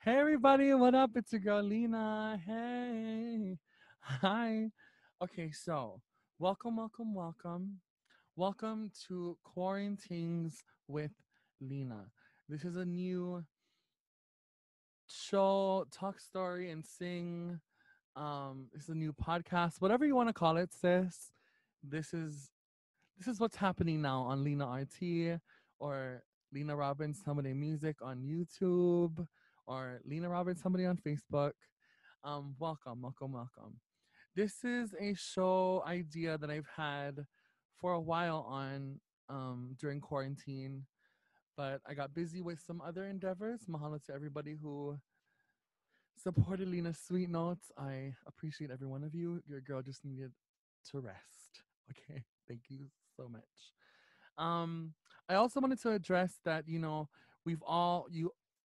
Hey everybody, what up? It's your girl Lina. Hey. Hi. Okay, so welcome. Welcome to QuaranTingz with Lina. This is a new show, talk story and sing. This is a new podcast, whatever you want to call it, sis. This is this is what's happening now on Lina RT or Lina Robbins Somebody Music on YouTube or Lina Robbins Somebody on Facebook. Welcome. This is a show idea that I've had for a while on during quarantine, but I got busy with some other endeavors. Mahalo to everybody who supported Lina's sweet notes. I appreciate every one of you. Your girl just needed to rest. Okay, thank you so much. Um, I also wanted to address that we've all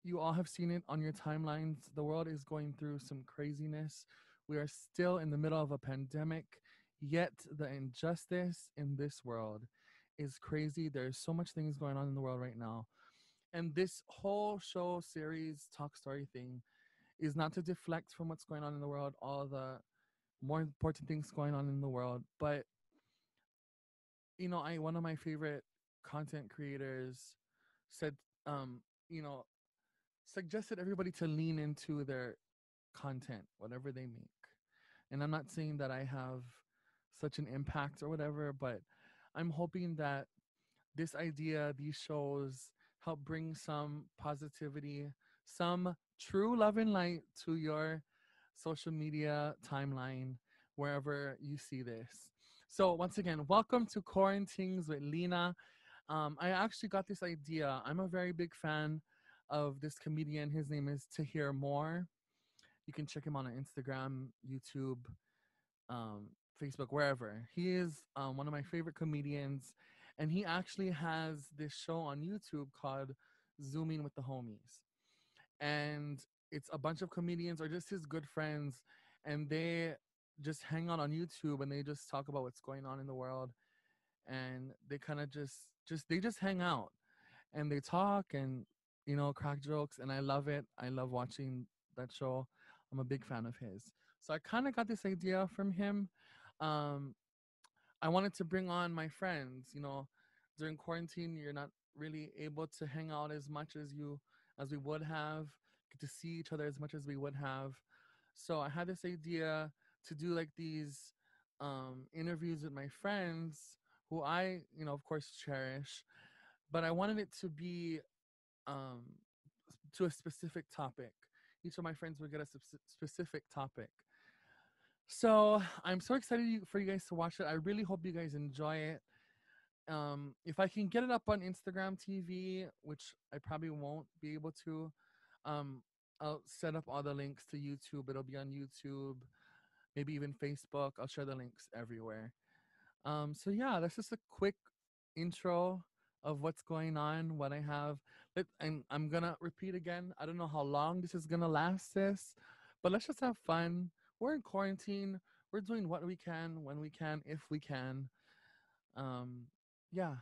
you all have seen it on your timelines. The world is going through some craziness. We are still in the middle of a pandemic, yet the injustice in this world is crazy. There's so much things going on in the world right now. And this whole show series talk story thing is not to deflect from what's going on in the world, all the more important things going on in the world, but I one of my favorite content creators said, um, you know, suggested everybody to lean into their content, whatever they make. And I'm not saying that I have such an impact or whatever, but I'm hoping that this idea, these shows, help bring some positivity, some true love and light to your social media timeline, wherever you see this. So, once again, welcome to QuaranTingz with Lina. I actually got this idea. I'm a very big fan of this comedian. His name is To Hear More. You can check him out on Instagram, YouTube, um, Facebook, wherever. He is one of my favorite comedians, and he actually has this show on YouTube called Zooming with the Homies. And it's a bunch of comedians or just his good friends, and they just hang out on YouTube and they just talk about what's going on in the world, and they kind of just hang out and they talk and crack jokes, and I love it. I love watching that show. I'm a big fan of his. So I kind of got this idea from him. um I wanted to bring on my friends. During quarantine you're not really able to hang out as much as we would have, get to see each other as much as we would have. So I had this idea to do like these interviews with my friends who I of course cherish, but I wanted it to be um, to a specific topic. Each of my friends would get a specific topic. So I'm so excited for you guys to watch it. I really hope you guys enjoy it. If I can get it up on Instagram TV, which I probably won't be able to, um, I'll set up all the links to YouTube. It'll be on YouTube, maybe even Facebook. I'll share the links everywhere. So yeah, that's just a quick intro of what's going on, what I have. And I'm gonna repeat again. I don't know how long this is gonna last, sis, but let's just have fun. We're in quarantine. We're doing what we can, when we can, if we can. Um, yeah.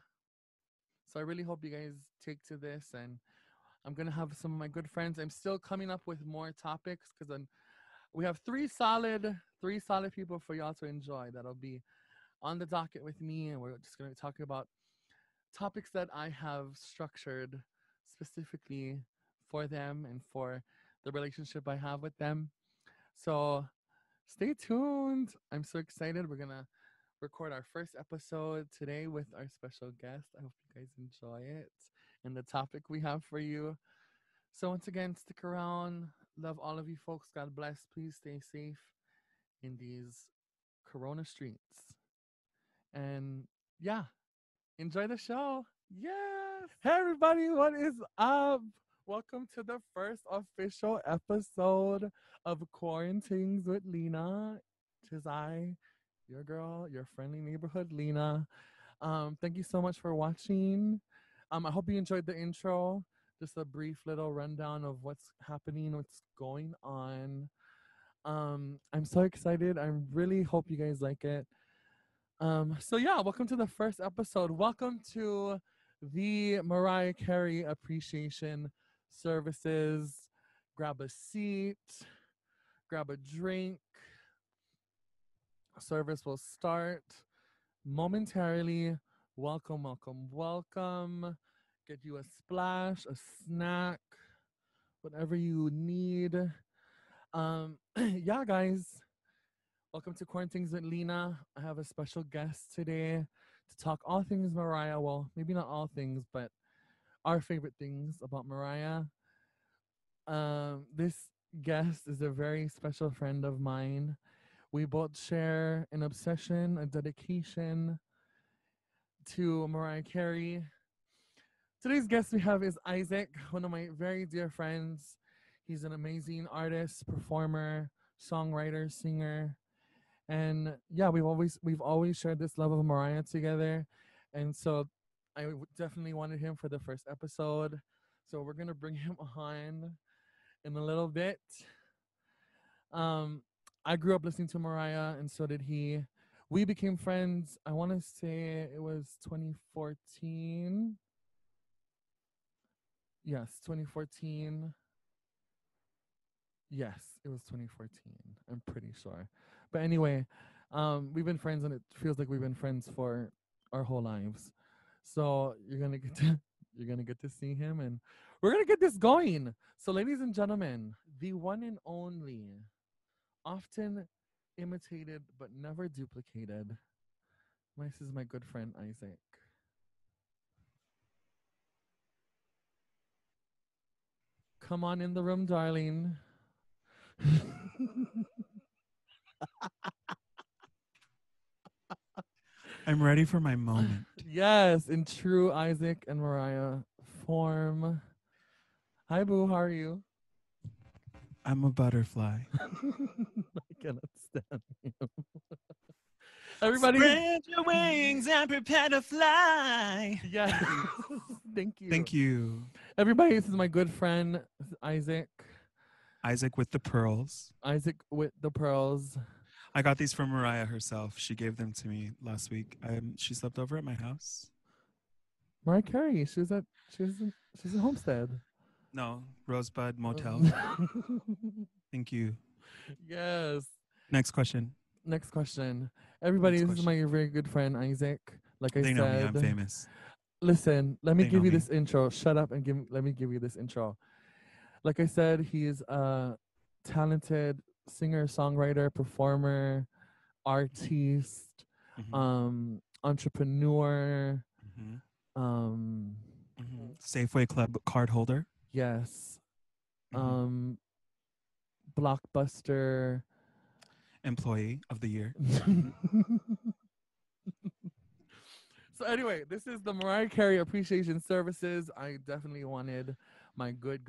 So I really hope you guys take to this, and I'm gonna have some of my good friends. I'm still coming up with more topics because we have three solid people for y'all to enjoy. That'll be on the docket with me, and we're just gonna be talking about topics that I have structured specifically for them and for the relationship I have with them. So stay tuned. I'm so excited. We're going to record our first episode today with our special guest. I hope you guys enjoy it and the topic we have for you. So, once again, stick around. Love all of you folks. God bless. Please stay safe in these corona streets. And yeah, enjoy the show. Yes. Hey, everybody. What is up? Welcome to the first official episode of QuaranTingz with Lina. Tis I, your girl, your friendly neighborhood Lina. Thank you so much for watching. I hope you enjoyed the intro. Just a brief little rundown of what's happening, what's going on. I'm so excited. I really hope you guys like it. So yeah, welcome to the first episode. Welcome to the Mariah Carey Appreciation Services grab a seat, grab a drink. Service will start momentarily. Welcome, welcome, welcome. Get you a splash, a snack, whatever you need. Yeah, guys. Welcome to QuaranTingz with Lina. I have a special guest today to talk all things Mariah. Well, maybe not all things, but our favorite things about Mariah. This guest is a very special friend of mine. We both share an obsession, a dedication to Mariah Carey. Today's guest we have is Izik, one of my very dear friends. He's an amazing artist, performer, songwriter, singer. And yeah, we've always shared this love of Mariah together. And so definitely wanted him for the first episode. So we're gonna bring him on in a little bit. I grew up listening to Mariah, and so did he. We became friends. I want to say it was 2014. Yes, 2014. Yes, it was 2014. I'm pretty sure. But anyway, we've been friends, and it feels like we've been friends for our whole lives. So you're gonna get to see him, and we're gonna get this going. So, ladies and gentlemen, the one and only, often imitated but never duplicated. This is my good friend Izik. Come on in the room, darling. I'm ready for my moment. Yes, in true Izik and Mariah form. Hi, Boo. How are you? I'm a butterfly. I cannot stand you. Everybody, spread your wings and prepare to fly. Yeah. Thank you. Thank you. Everybody, this is my good friend Izik. Izik with the pearls. Izik with the pearls. I got these from Mariah herself. She gave them to me last week. She slept over at my house. Mariah Carey. She's in Homestead. No, Rosebud Motel. Thank you. Yes. Next question. Everybody, this is my very good friend Izik. Like I said, they know me. I'm famous. Listen, let me give you this intro. Shut up and let me give you this intro. Like I said, he's a talented singer, songwriter, performer, artist, entrepreneur, Safeway Club card holder. Yes. Blockbuster employee of the year. So anyway, this is the Mariah Carey Appreciation Services. I definitely wanted my good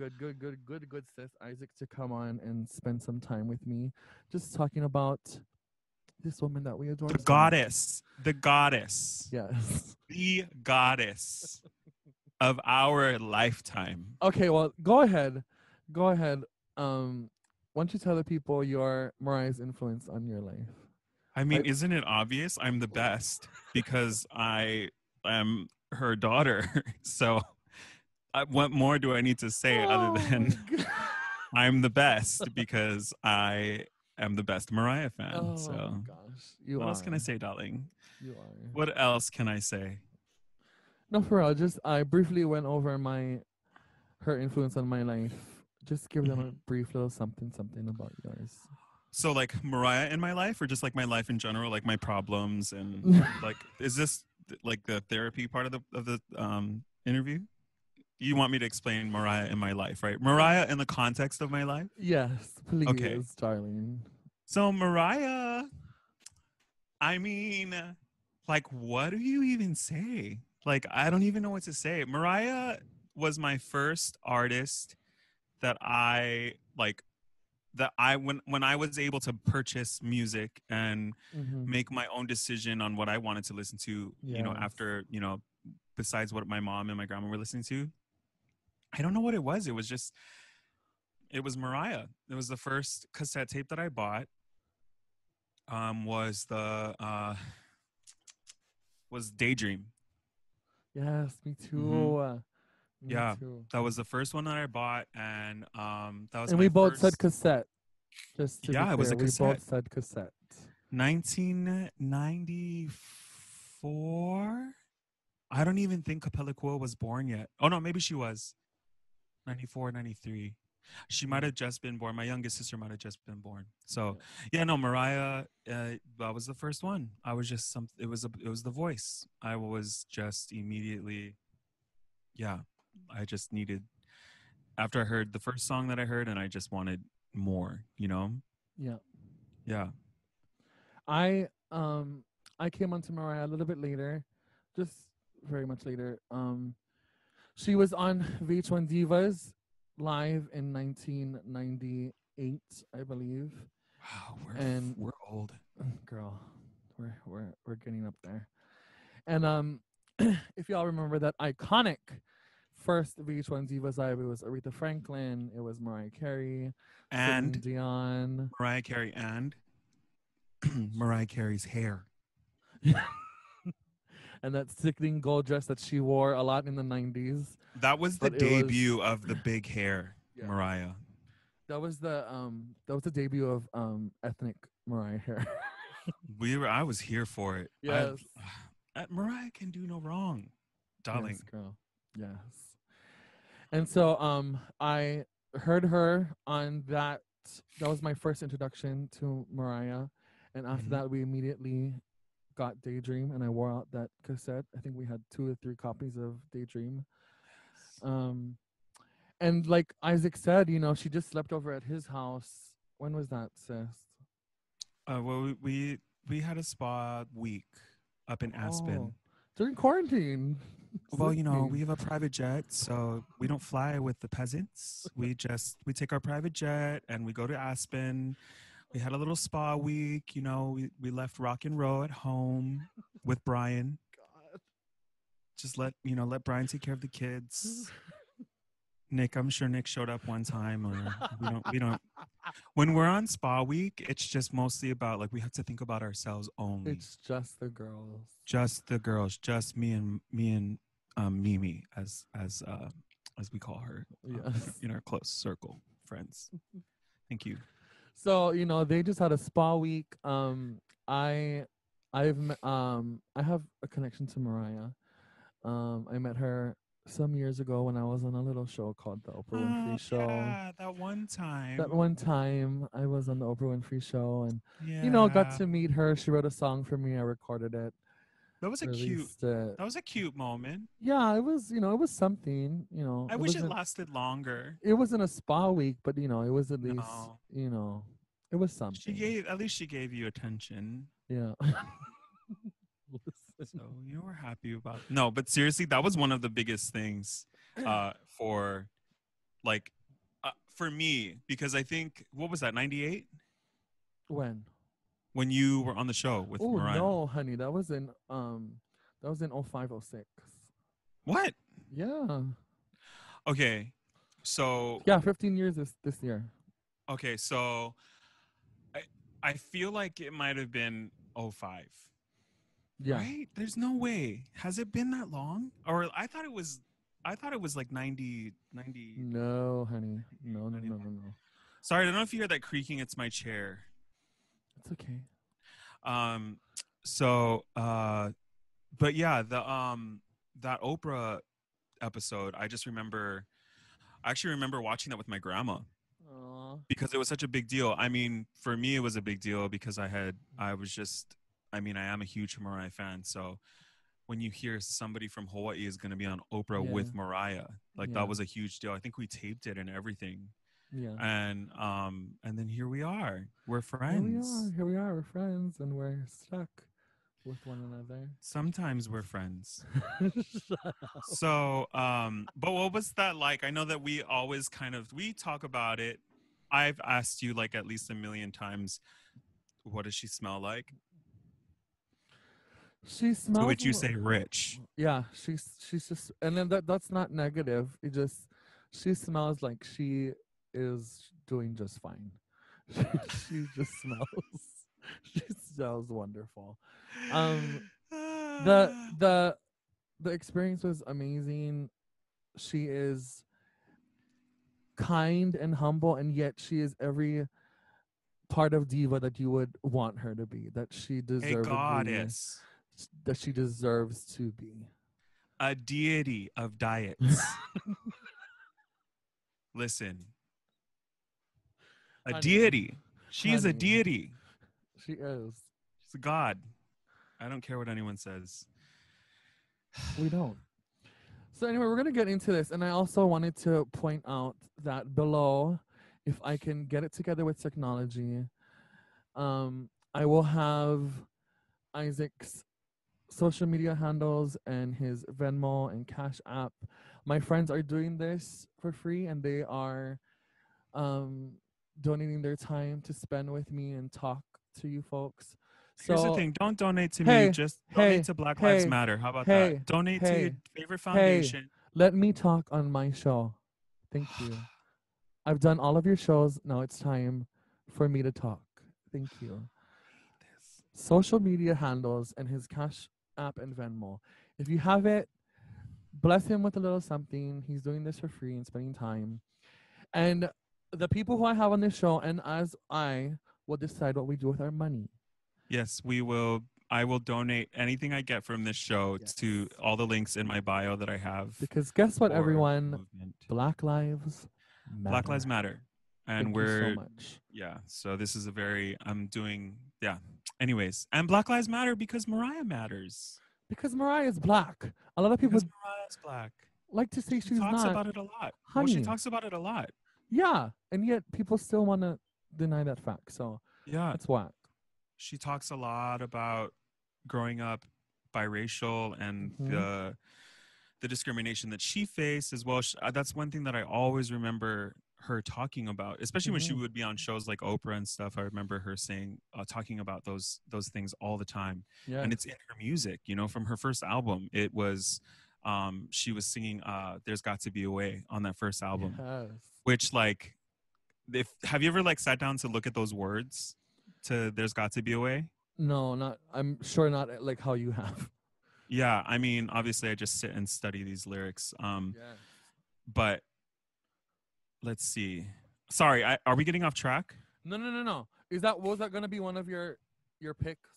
sis Izik to come on and spend some time with me, just talking about this woman that we adore. The goddess. Yes. The goddess of our lifetime. Okay, well, go ahead. Why don't you tell the people your Mariah's influence on your life? I mean, isn't it obvious? I'm the best because I am her daughter. So what more do I need to say other than I'm the best because I am the best Mariah fan. Oh, so my gosh. What else can I say, darling? You are. What else can I say? No, for real. I briefly went over her influence on my life. Just give them a brief little something about yours. So like Mariah in my life, or just like my life in general, like my problems and like, is this like the therapy part of the interview? You want me to explain Mariah in my life, right? Mariah in the context of my life? Yes, please, okay. Darling. So Mariah, I mean, like, what do you even say? Like, I don't even know what to say. Mariah was my first artist that I like, when I was able to purchase music and make my own decision on what I wanted to listen to, you know, after, you know, besides what my mom and my grandma were listening to. I don't know what it was. It was Mariah. It was the first cassette tape that I bought. Was Daydream. Yes, me too. Me Yeah, too. that was the first one that I bought, and that was And we my both said first. cassette. Just to be Yeah, it was clear, a we both cassette. said cassette. 1994. I don't even think Capella was born yet. Oh no, maybe she was 94, 93. She might Yeah. have just been born. My youngest sister might have just been born. So Yeah. yeah, no, Mariah. That was the first one. I was just some. It was the voice. I was just immediately. Yeah, I just needed after I heard the first song that I heard, and I just wanted more. You know. Yeah. Yeah. I um I came onto Mariah a little bit later, just very much later. She was on VH1 Divas live in 1998, I believe. Wow, And we're old. girl, we're getting up there. And if y'all remember that iconic first VH1 Divas live, it was Aretha Franklin, it was Mariah Carey, Celine And Dion. Mariah Carey and Mariah Carey's hair. And that sickening gold dress that she wore a lot in the 90s. That was the But it was, debut of the big hair, yeah, Mariah. that was the debut of ethnic Mariah hair. I was here for it. Yes. Mariah can do no wrong, darling. Yes, girl. Yes. And so I heard her on that. That was my first introduction to Mariah. And after Mhm. that we immediately got Daydream, and I wore out that cassette. I think we had 2 or 3 copies of Daydream. Um and like Izik said, she just slept over at his house. When was that, sis? Well, we had a spa week up in Aspen. Oh, during quarantine. Well, you know, we Sickening. have a private jet, so we don't fly with the peasants. We take our private jet and we go to Aspen. We had a little spa week. You know, we left rock and roll at home with Brian. God. Just let Brian take care of the kids. Nick, I'm sure Nick showed up one time, or we don't. When we're on spa week, it's just mostly about like we have to think about ourselves only. It's just the girls. Just the girls, just me and Mimi as we call her Yes. in our close circle friends. Thank you. So, they just had a spa week. I have a connection to Mariah. I met her some years ago when I was on a little show called The Oprah Oh Winfrey Show. yeah, that one time. That one time I was on The Oprah Winfrey Show, and got Yeah, to meet her. She wrote a song for me. I recorded it, that was a cute. released it. That was a cute moment. Yeah, it was, it was something. I It wish it wasn't lasted longer. it wasn't a spa week, but it was at least, No, it was something. at least she gave you attention. Yeah. So we're happy about. No, but seriously, that was one of the biggest things for like for me, because I think what was that 98 when you were on the show with Oh Mariah. no, honey, that was in 0506. What? Yeah. Okay, so Yeah, 15 years this year. okay, so I feel like it might have been 05. Yeah. Right? There's no way. Has it been that long? Or I thought it was like 90. No, honey. No. Sorry, I don't know if you hear that creaking. It's my chair. It's okay. So but yeah, the that Oprah episode, I actually remember watching that with my grandma. Aww. Because it was such a big deal. I mean, for me it was a big deal because I am a huge Mariah fan. So when you hear somebody from Hawaii is going to be on Oprah with Mariah, that was a huge deal. I think we taped it and everything. Yeah. And then here we are. We're friends. Here we are. We're friends, and we're stuck with one another. Sometimes we're friends. So, but what was that like? I know that we always we talk about it. I've asked you like at least a million times, what does she smell like? She smells. To which you say rich. Yeah, she's just, and then that's not negative. It just, she smells like she is doing just fine. She just smells. She smells wonderful. The experience was amazing. She is kind and humble, and yet she is every part of diva that you would want her to be. That she A deservedly, goddess, that she deserves to be. a deity of diets. Listen, a Honey, deity. She's a honey, deity. she is. She's a god. I don't care what anyone says. We don't. So anyway, we're gonna get into this, and I also wanted to point out that below, if I can get it together with technology, I will have Isaac's social media handles and his Venmo and Cash App. My friends are doing this for free, and they are um, donating their time to spend with me and talk to you folks. Here's the So thing. Don't donate to me. hey, Just donate hey, to Black Lives hey, Matter. How about that? hey, Donate to your hey, favorite hey, foundation. let me talk on my show. Thank you. I've done all of your shows. Now it's time for me to talk. Thank you. Social media handles and his Cash App and Venmo. If you have it, bless him with a little something. He's doing this for free and spending time. And the people who I have on this show, and as I will decide what we do with our money. Yes, we will. I will donate anything I get from this show Yes. to all the links in my bio that I have. Because guess what, for everyone? movement. Black lives matter. Black Lives Matter. And Thank we're you so much. yeah, so this is a very I'm doing yeah. Anyways, and Black Lives Matter because Mariah matters. Because Mariah is black. A lot of people Because Mariah's black. like to say She she's talks not. about it a lot. Honey. Well, she talks about it a lot. Yeah, and yet people still want to deny that fact. So Yeah. that's whack. She talks a lot about growing up biracial and the discrimination that she faced as well. That's one thing that I always remember her talking about, especially when she would be on shows like Oprah and stuff. I remember her saying, talking about those things all the time. Yeah. And it's in her music, you know, from her first album. It was, she was singing There's Got to Be a Way on that first album, Yes. which like, have you ever like sat down to look at those words to There's Got to Be a Way? No, not, I'm sure not like how you have. Yeah, I mean, obviously, I just sit and study these lyrics. But let's see. Sorry, are we getting off track? No. Was that gonna be one of your picks?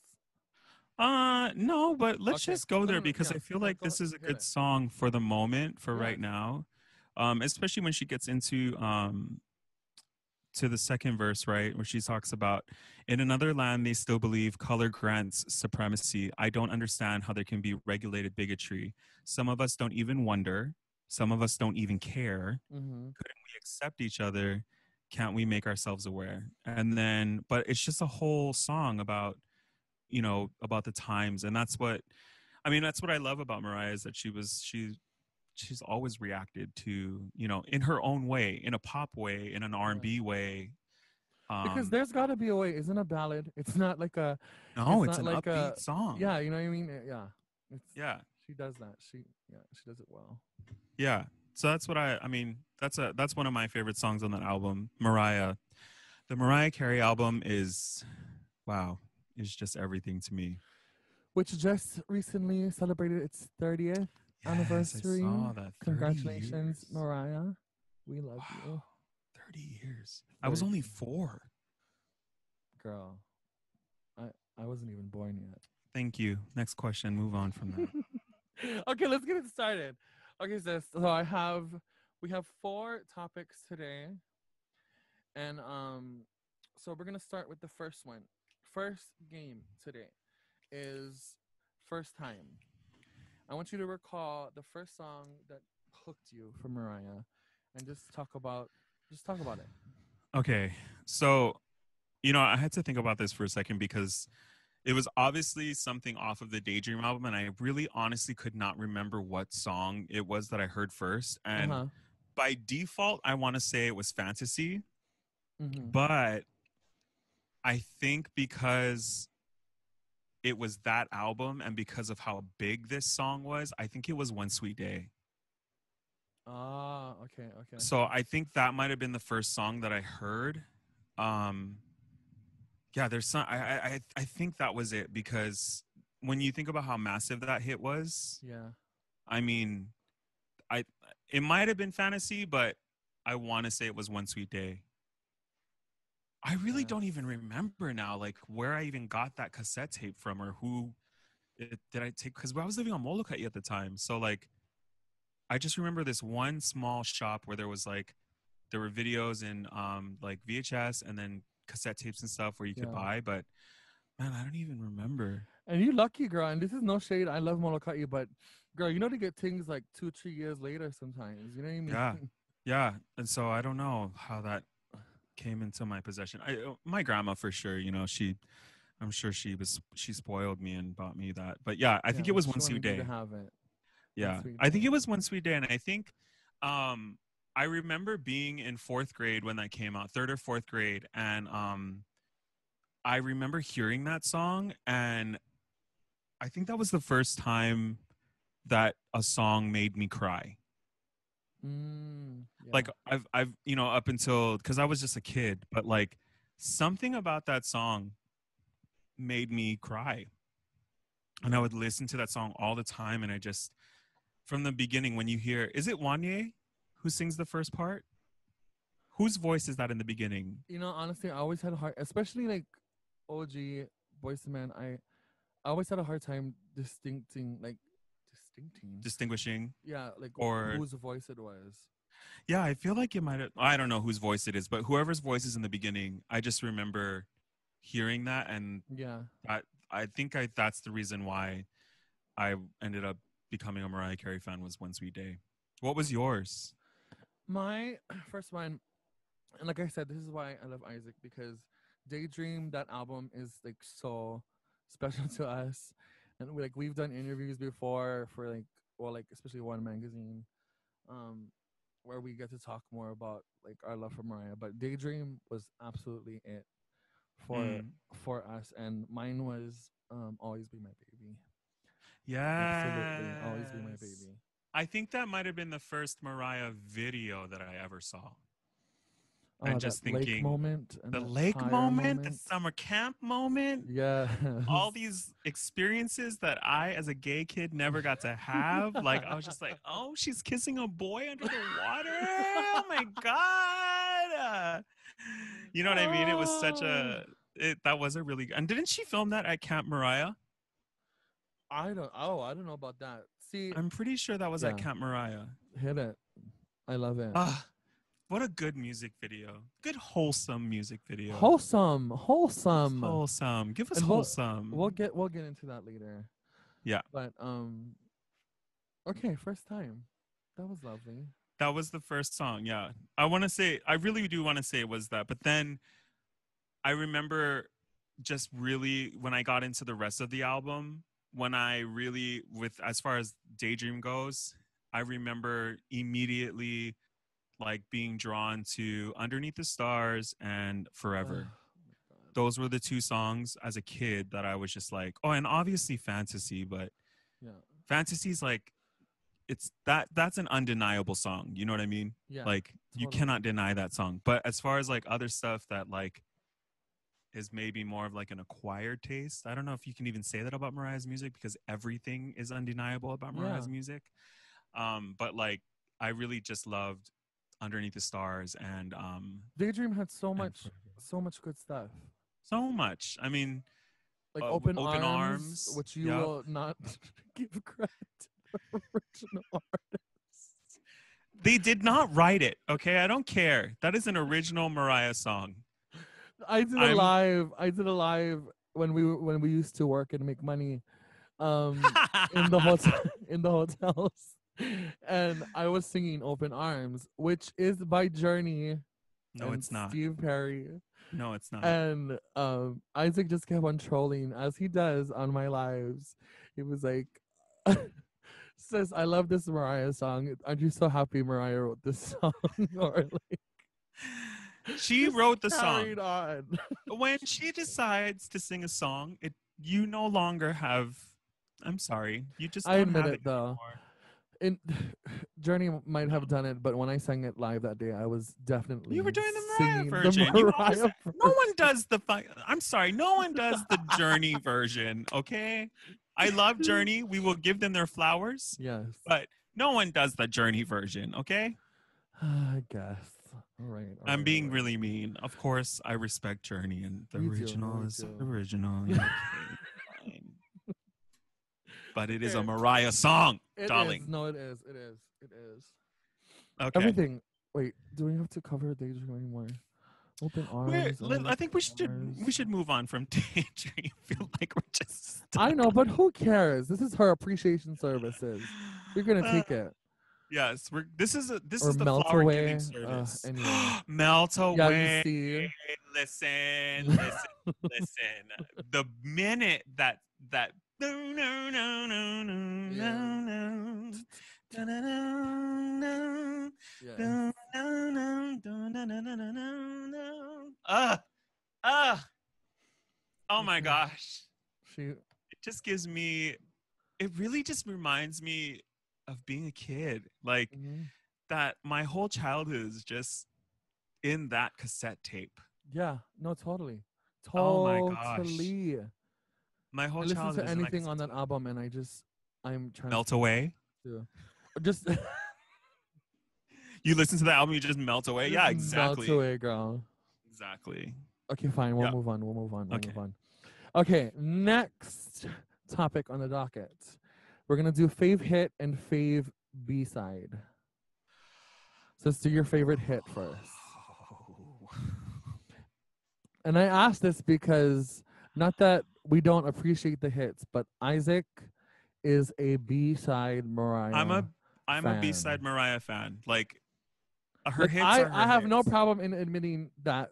No, but let's Okay. just go there No, because yeah. I feel No, like go this is a hit good it. song for the moment, for right Yes. now. Especially when she gets into to the second verse, right, where she talks about, in another land they still believe color grants supremacy. I don't understand how there can be regulated bigotry. Some of us don't even wonder. Some of us don't even care. Couldn't we accept each other? Can't we make ourselves aware? And then, but it's just a whole song about, you know, about the times. And that's what, I mean, that's what I love about Mariah, is that she's always reacted to, you know, in her own way, in a pop way, in an R&B way. Because There's Gotta Be a Way isn't a ballad. It's not like a. No, it's not an like upbeat song. Yeah, you know what I mean. Yeah. Yeah. She does that. She does it well. Yeah. So that's what I mean, that's one of my favorite songs on that album, Mariah. The Mariah Carey album is, wow, is just everything to me. Which just recently celebrated its 30th anniversary. I saw that. Congratulations, 30 years. Mariah. We love you. 30 years. I was only 4. Girl, I wasn't even born yet. Thank you. Next question. Move on from that. Okay, let's get it started. Okay, so we have 4 topics today. And so we're gonna start with the first one. First game today is First Time. I want you to recall the first song that hooked you from Mariah and just talk about it. Okay. So, you know, I had to think about this for a second because it was obviously something off of the Daydream album, and I really honestly could not remember what song it was that I heard first. And by default, I want to say it was Fantasy. But I think because it was that album and because of how big this song was, I think it was One Sweet Day. Ah, okay. So I think that might have been the first song that I heard. Yeah, there's some. I think that was it, because when you think about how massive that hit was, yeah, I mean, it might have been Fantasy, but I want to say it was One Sweet Day. I really don't even remember now, like where I even got that cassette tape from or who did I take, because I was living on Molokai at the time. So like, I just remember this one small shop where there were videos in like VHS and then cassette tapes and stuff where you could buy, but man, I don't even remember. And you lucky, girl. And this is no shade. I love Molokai, but girl, you know they get things like 2-3 years later sometimes. You know what I mean? Yeah, yeah. And so I don't know how that came into my possession. My grandma for sure. You know, I'm sure she spoiled me and bought me that. But yeah, I think it was One Sweet Day. Yeah, I think it was One Sweet Day, and I think I remember being in 4th grade when that came out, 3rd or 4th grade, and I remember hearing that song, and I think that was the first time that a song made me cry. Like I've you know, up until, because I was just a kid, but like something about that song made me cry, and I would listen to that song all the time, and I just, from the beginning, when you hear, is it Wanye who sings the first part? Whose voice is that in the beginning? You know, honestly, I always had a hard, especially like OG Boyz II Men. I always had a hard time distinguishing. Yeah, like or whose voice it was. Yeah, I feel like it might have. I don't know whose voice it is, but whoever's voice is in the beginning, I just remember hearing that, and I think that's the reason why I ended up becoming a Mariah Carey fan, was One Sweet Day. What was yours? My first one, and like I said, this is why I love Izik, because Daydream, that album, is like so special to us, and we've done interviews before for like especially One Magazine, where we get to talk more about like our love for Mariah. But Daydream was absolutely it for us, and mine was Always Be My Baby. Yeah, absolutely, Always Be My Baby. I think that might have been the first Mariah video that I ever saw. And just thinking, lake moment, and the lake moment, the summer camp moment. Yeah. All these experiences that I, as a gay kid, never got to have. Like, I was just like, oh, she's kissing a boy under the water. Oh, my God. You know what I mean? It was that was a really good. And didn't she film that at Camp Mariah? I don't know about that. See, I'm pretty sure that was at Camp Mariah. Hit it. I love it. What a good music video. Good wholesome music video. Wholesome. Give us wholesome. We'll get into that later. Yeah. But okay, first time. That was lovely. That was the first song, yeah. I really do want to say it was that. But then I remember just really, when I got into the rest of the album, when I really, as far as Daydream goes, I remember immediately like being drawn to Underneath the Stars and Forever. Those were the two songs as a kid that I was just like, oh, and obviously Fantasy, but Fantasy's like, that's an undeniable song. You know what I mean? Yeah. Like totally. You cannot deny that song. But as far as like other stuff that like is maybe more of like an acquired taste, I don't know if you can even say that about Mariah's music, because everything is undeniable about Mariah's music. But like, I really just loved Underneath the Stars, and Daydream had so much good stuff. So much. I mean, like Open Arms, which you will not give credit to the original artists. They did not write it. Okay, I don't care. That is an original Mariah song. I did a live when we used to work and make money, in the hotels. And I was singing Open Arms, which is by Journey. No, it's not. Steve Perry. No, it's not. And Izik just kept on trolling, as he does on my lives. He was like, sis, I love this Mariah song. Aren't you so happy Mariah wrote this song? Or like, she wrote the song. On. When she decides to sing a song, you no longer have. I'm sorry, you just don't admit have it though. Journey might have done it, but when I sang it live that day, I was definitely you were doing the Mariah version. No one does I'm sorry, no one does the Journey version. Okay, I love Journey. We will give them their flowers. Yes, but No one does the Journey version, okay? I guess. All right. I'm being really mean. Of course, I respect Journey, and the We do. original We is do. the original. Yeah, okay, fine. But it is a Okay. Mariah song, It darling. is. No, it is. It is. It is. Okay. Everything. Wait, do we have to cover Daydream anymore? Open arms. I think we Arms. should move on from Daydream. I feel like we're just stuck. I know, but who cares? This is her appreciation services. We're gonna take it. Yes, this is Or the melt flower away. giving service. Anyway. Melt Yeah, you away. see. Listen. The minute that no no no no no no no Yeah. oh my Okay. gosh. She. It really just reminds me of being a kid. Like Mhm. that my whole childhood is just in that cassette tape. Yeah. No, totally. Oh my gosh. Totally. My whole I listen childhood to is in that anything on cassette that tape. album, and I'm trying Melt to away. just You listen to the album, you just melt away. just Yeah, melt exactly. away, girl. Exactly. Okay, fine. We'll Yeah. move on. We'll move on. We'll Okay. move on. Okay, next topic on the docket. We're gonna do fave hit and fave B-side. So let's do your favorite hit first. And I asked this because not that we don't appreciate the hits, but Izik is a B-side Mariah. I'm a B-side Mariah fan. Like her Like hits are her I have no hits. problem in admitting that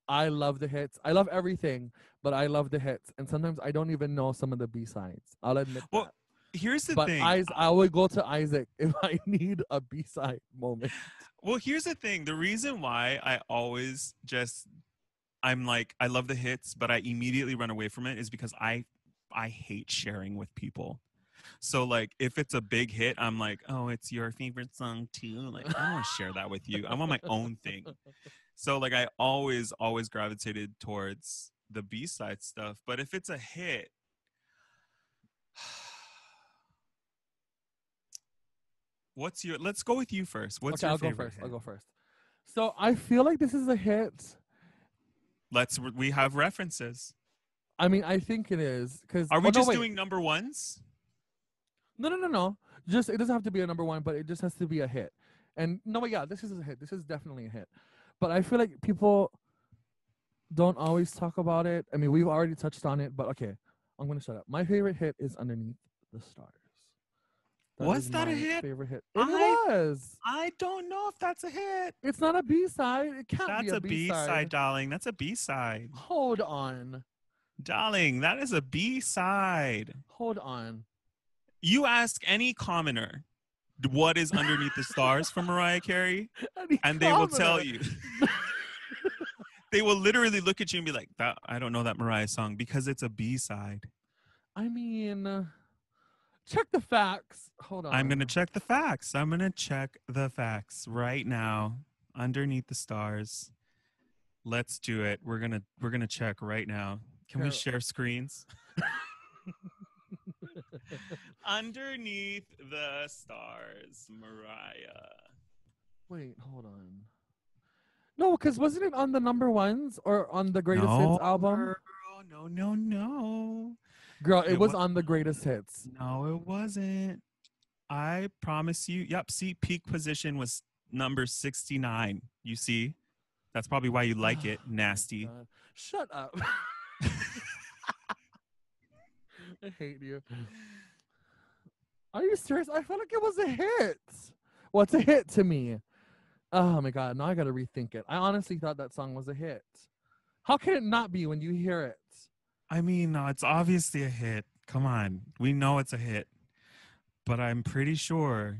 I love the hits. I love everything, but I love the hits. And sometimes I don't even know some of the B-sides. I'll admit Well, that. here's the But thing. I would go to Izik if I need a B-side moment. Well, here's the thing. The reason why I always I'm like, I love the hits, but I immediately run away from it is because I hate sharing with people. So like if it's a big hit, I'm like, oh, it's your favorite song too. Like I don't want to share that with you. I want my own thing. So like I always gravitated towards the B-side stuff. But if it's a hit, let's go with you first. What's your favorite hit? I'll go first. So I feel like this is a hit. We have references. I mean, I think it is because. Are we doing number ones? No. Just it doesn't have to be a number one, but it just has to be a hit. And no, yeah, this is a hit. This is definitely a hit. But I feel like people don't always talk about it. I mean, we've already touched on it, but okay, I'm gonna shut up. My favorite hit is Underneath the Stars. Was that a hit? Favorite hit. It was. I don't know if that's a hit. It's not a B-side. It can't be That's a a B-side, darling. That's a B-side. Hold on. Darling, that is a B-side. Hold on. You ask any commoner what is Underneath the Stars from Mariah Carey, and they will tell you. They will literally look at you and be like, I don't know that Mariah song because it's a B-side. I mean, check the facts. Hold on. I'm going to check the facts. I'm going to check the facts right now. Underneath the Stars. Let's do it. We're going to check right now. Can we share screens? Underneath the Stars, Mariah. Wait, hold on. No, because wasn't it on the number ones or on the Greatest Hits album? Girl, no. Girl, it was on the Greatest Hits. No, it wasn't. I promise you. Yep. See, peak position was number 69. You see? That's probably why you like it. Nasty. Shut up. I hate you. Are you serious? I felt like it was a hit. Well, it's a hit to me. Oh my God. Now I got to rethink it. I honestly thought that song was a hit. How can it not be when you hear it? I mean, no, it's obviously a hit. Come on. We know it's a hit. But I'm pretty sure.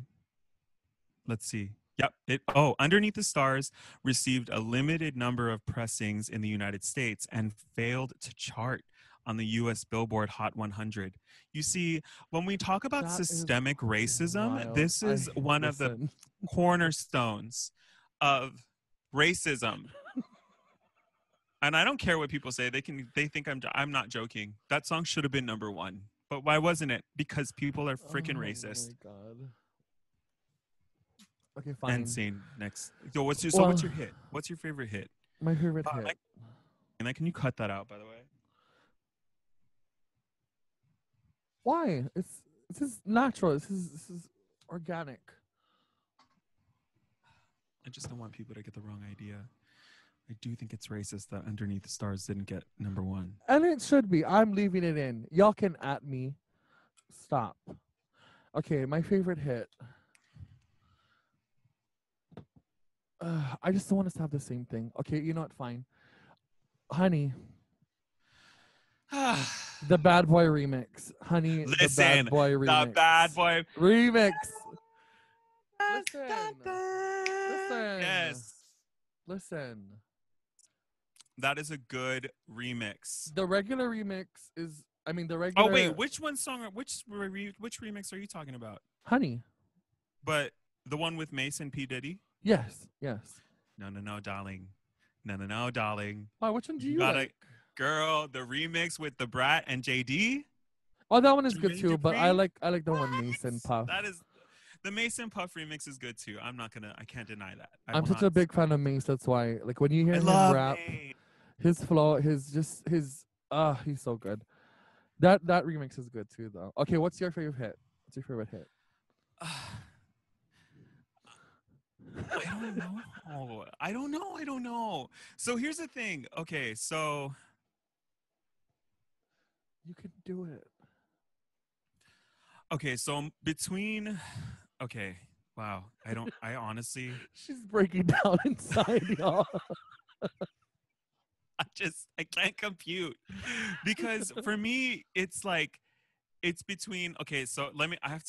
Let's see. Yep. Underneath the Stars received a limited number of pressings in the United States and failed to chart on the U.S. Billboard Hot 100. You see, when we talk about systemic racism, wild. this is one of the cornerstones of racism. And I don't care what people say. They think I'm not joking. That song should have been number one. But why wasn't it? Because people are freaking racist. Oh my God. Okay, and fine. Sane next. So what's your Well, hit? What's your favorite hit? my favorite hit. Can you cut that out, by the way? Why? This is natural. This is organic. I just don't want people to get the wrong idea. I do think it's racist that Underneath the Stars didn't get #1. And it should be. I'm leaving it in. Y'all can at me. Stop. Okay, my favorite hit. I just don't want us to have the same thing. Okay, you know what? Fine. Honey, the Bad Boy remix. Honey, the Listen, Bad Boy remix. the Bad Boy remix. Listen. Yes. Listen. That is a good remix. The regular remix is, I mean, the Oh regular. wait, which remix are you talking about? Honey. But the one with Mason P. Diddy? Yes. No, darling. No, darling. Oh, which one do you Gotta, like? girl, the remix with the Brat and JD. Oh, that one is good Jermaine too. But Dupri? I like the one Mason Puff. That is the Mason Puff remix is good too. I can't deny that. I'm such a big fan of Mace. That's why, like, when you hear him rap, Mace. his flow, he's so good. That remix is good too, though. Okay, what's your favorite hit? What's your favorite hit? I don't know. So here's the thing. Okay, so you can do it. Okay, so between okay, wow. I honestly she's breaking down inside, y'all. I can't compute. Because for me it's like it's between okay, so I have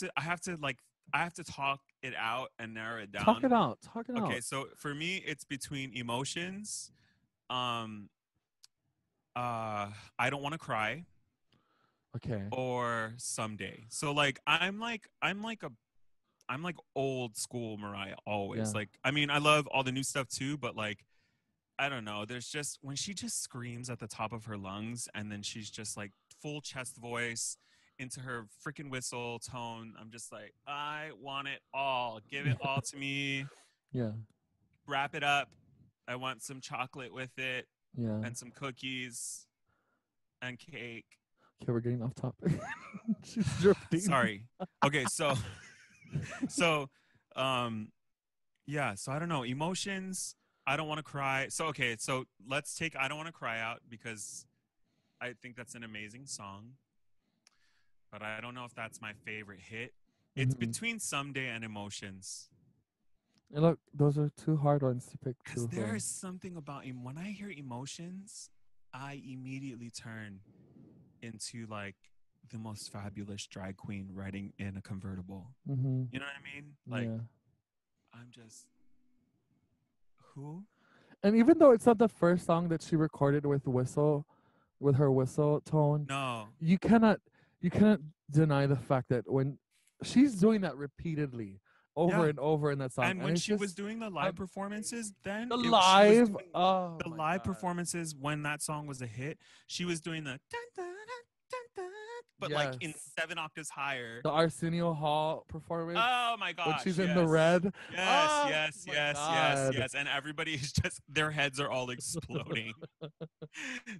to talk it out and narrow it down. Talk it out. Okay, so for me it's between Emotions, I Don't Want to Cry. Okay. Or Someday. So like I'm like old school Mariah always. Yeah. Like I mean I love all the new stuff too, but like I don't know. There's just when she just screams at the top of her lungs and then she's just like full chest voice into her freaking whistle tone. I'm just like, I want it all. Give it all to me. Yeah. Wrap it up. I want some chocolate with it. Yeah. And some cookies and cake. Okay, we're getting off topic. She's drifting. Sorry. Okay, so yeah, so I don't know. Emotions, I Don't Want to Cry. So okay, so let's take I Don't Want to Cry out because I think that's an amazing song. But I don't know if that's my favorite hit. It's between Someday and Emotions. And look, those are two hard ones to pick. Because there is something about him. When I hear Emotions, I immediately turn into like the most fabulous drag queen riding in a convertible. Mm-hmm. You know what I mean? Like, yeah. I'm just who? And even though it's not the first song that she recorded with her whistle tone, No, you cannot deny the fact that when she's doing that repeatedly over and over in that song, and when she was doing the live performances, then the live God. performances when that song was a hit, she was doing the dun, dun, dun, dun, but like in 7 octaves higher. The Arsenio Hall performance. Oh my gosh! When she's in the red. Yes. And everybody is just their heads are all exploding.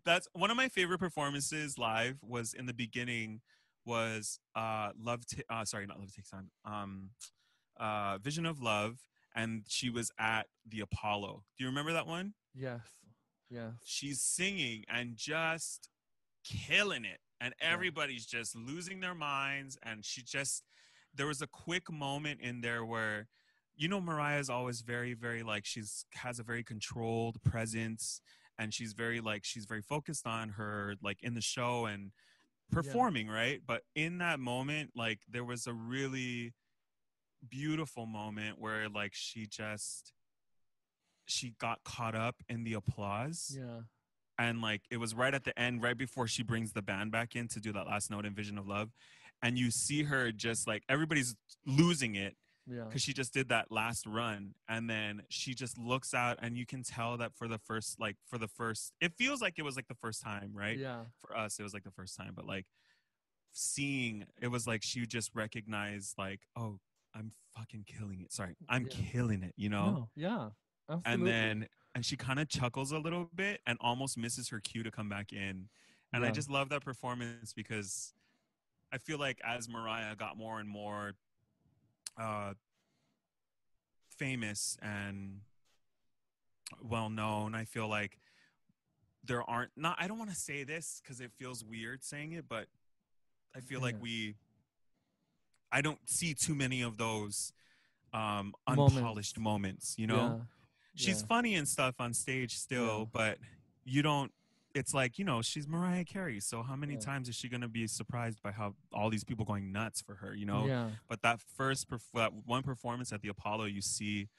That's one of my favorite performances live. Was in the beginning. Was not Love Takes Time. Vision of Love, and she was at the Apollo. Do you remember that one? Yes. She's singing and just killing it, and everybody's just losing their minds. And there was a quick moment in there where, you know, Mariah's always very, very like has a very controlled presence, and she's very focused on her like in the show and performing, right? But in that moment, like there was a really beautiful moment where like she got caught up in the applause. Yeah. And like it was right at the end, right before she brings the band back in to do that last note in Vision of Love. And you see her just like everybody's losing it because she just did that last run. And then she just looks out and you can tell that for the first, it feels like it was like the first time, right? Yeah. For us, it was like the first time. But like seeing, it was like she just recognized like, oh, I'm fucking killing it. Sorry, I'm Yeah. killing it, No. Yeah. And Absolutely. then and she kind of chuckles a little bit and almost misses her cue to come back in. And I Yeah. just love that performance because I feel like as Mariah got more and more uh, famous and well known, I feel like there aren't not. I don't want to say this because it feels weird saying it, but I feel Say like it. I don't see too many of those Moments. unpolished moments. Yeah. She's Yeah. funny and stuff on stage Yeah. still, but you don't. It's like she's Mariah Carey, so how many Yeah. times is she gonna be surprised by how all these people going nuts for her? Yeah. But that one performance at the Apollo, you see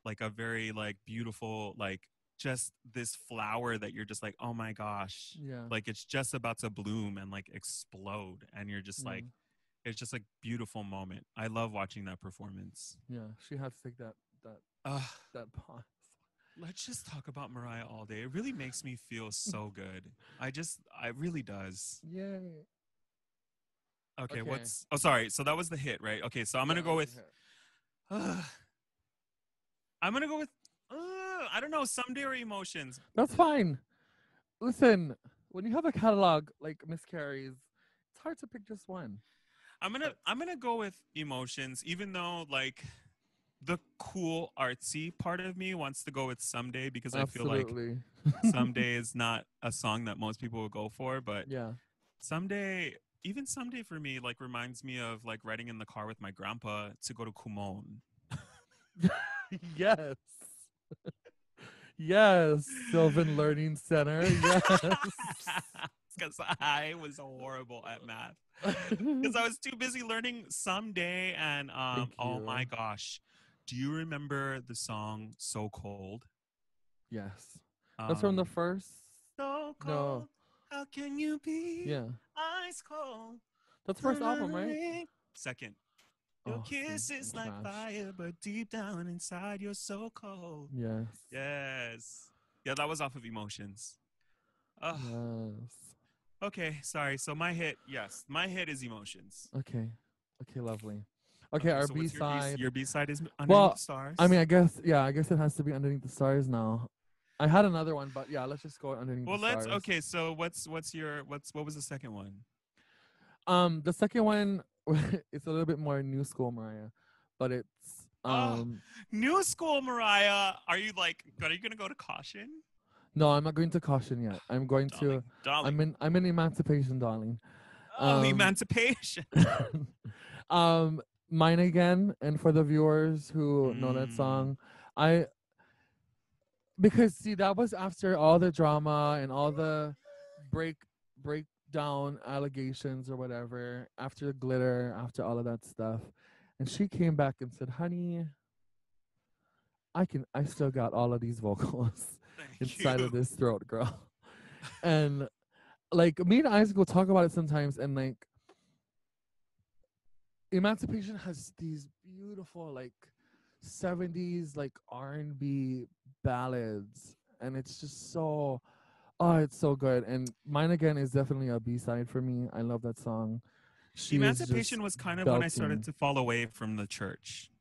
like a very like beautiful like just this flower that you're just like, oh my gosh, Yeah. like it's just about to bloom and like explode, and you're just Yeah. like, it's just like beautiful moment. I love watching that performance. Yeah. She had to take that uh, that pause. let's just talk about Mariah all day. It really makes me feel so good. I really does. Yay. Okay, Okay. oh sorry, so that was the hit, right? Okay, so I'm Yeah, gonna that go was with a hit. uh, I'm gonna go with I don't know, Someday or Emotions. That's fine. Listen, when you have a catalog like Miss Carey's, it's hard to pick just one. But I'm gonna go with Emotions, even though like the cool artsy part of me wants to go with Someday because I feel like absolutely. Someday is not a song that most people will go for, but Yeah. Someday, even Someday for me, like reminds me of like riding in the car with my grandpa to go to Kumon. Yes. Yes. Sylvan Learning Center. Yes. Because I was horrible at math. Because I was too busy learning Someday and Thank oh my you. gosh. Do you remember the song So Cold? Yes. That's from the Um first. So No. cold, how can you be Yeah. ice cold? That's first album, right? Second. Your Oh, see, kiss I'm is like trash. fire, but deep down inside you're so cold. Yes. Yes. Yeah, that was off of Emotions. Uh, Yes. okay, sorry. So my hit, yes, my hit is Emotions. Okay. Okay, lovely. Okay, Okay, our so B what's your B? side. Your B side is Underneath the Well, I Stars. mean, I guess, yeah, I guess it has to be Underneath the Stars now. I had another one, but yeah, let's just go Underneath the Well, let's. Stars. Okay, so what was the second one? The second one, it's a little bit more new school Mariah, but it's Oh, New School Mariah. Are you gonna go to Caution? no, I'm not going to Caution yet. I'm going to, Darling. I'm in Emancipation, darling. Oh, Um, Emancipation. um, Mine Again, and for the viewers who know that Mm, song, I because see that was after all the drama and all the break breakdown allegations or whatever, after the glitter, after all of that stuff, and she came back and said, honey, I still got all of these vocals thank inside of you. this throat, girl. And like me and Isaac will talk about it sometimes, and like Emancipation has these beautiful like 70s like R&B ballads, and it's just so, oh, it's so good. And Mine Again is definitely a B-side for me. I love that song. She is just Emancipation was kind of when I started belting. to fall away from the church,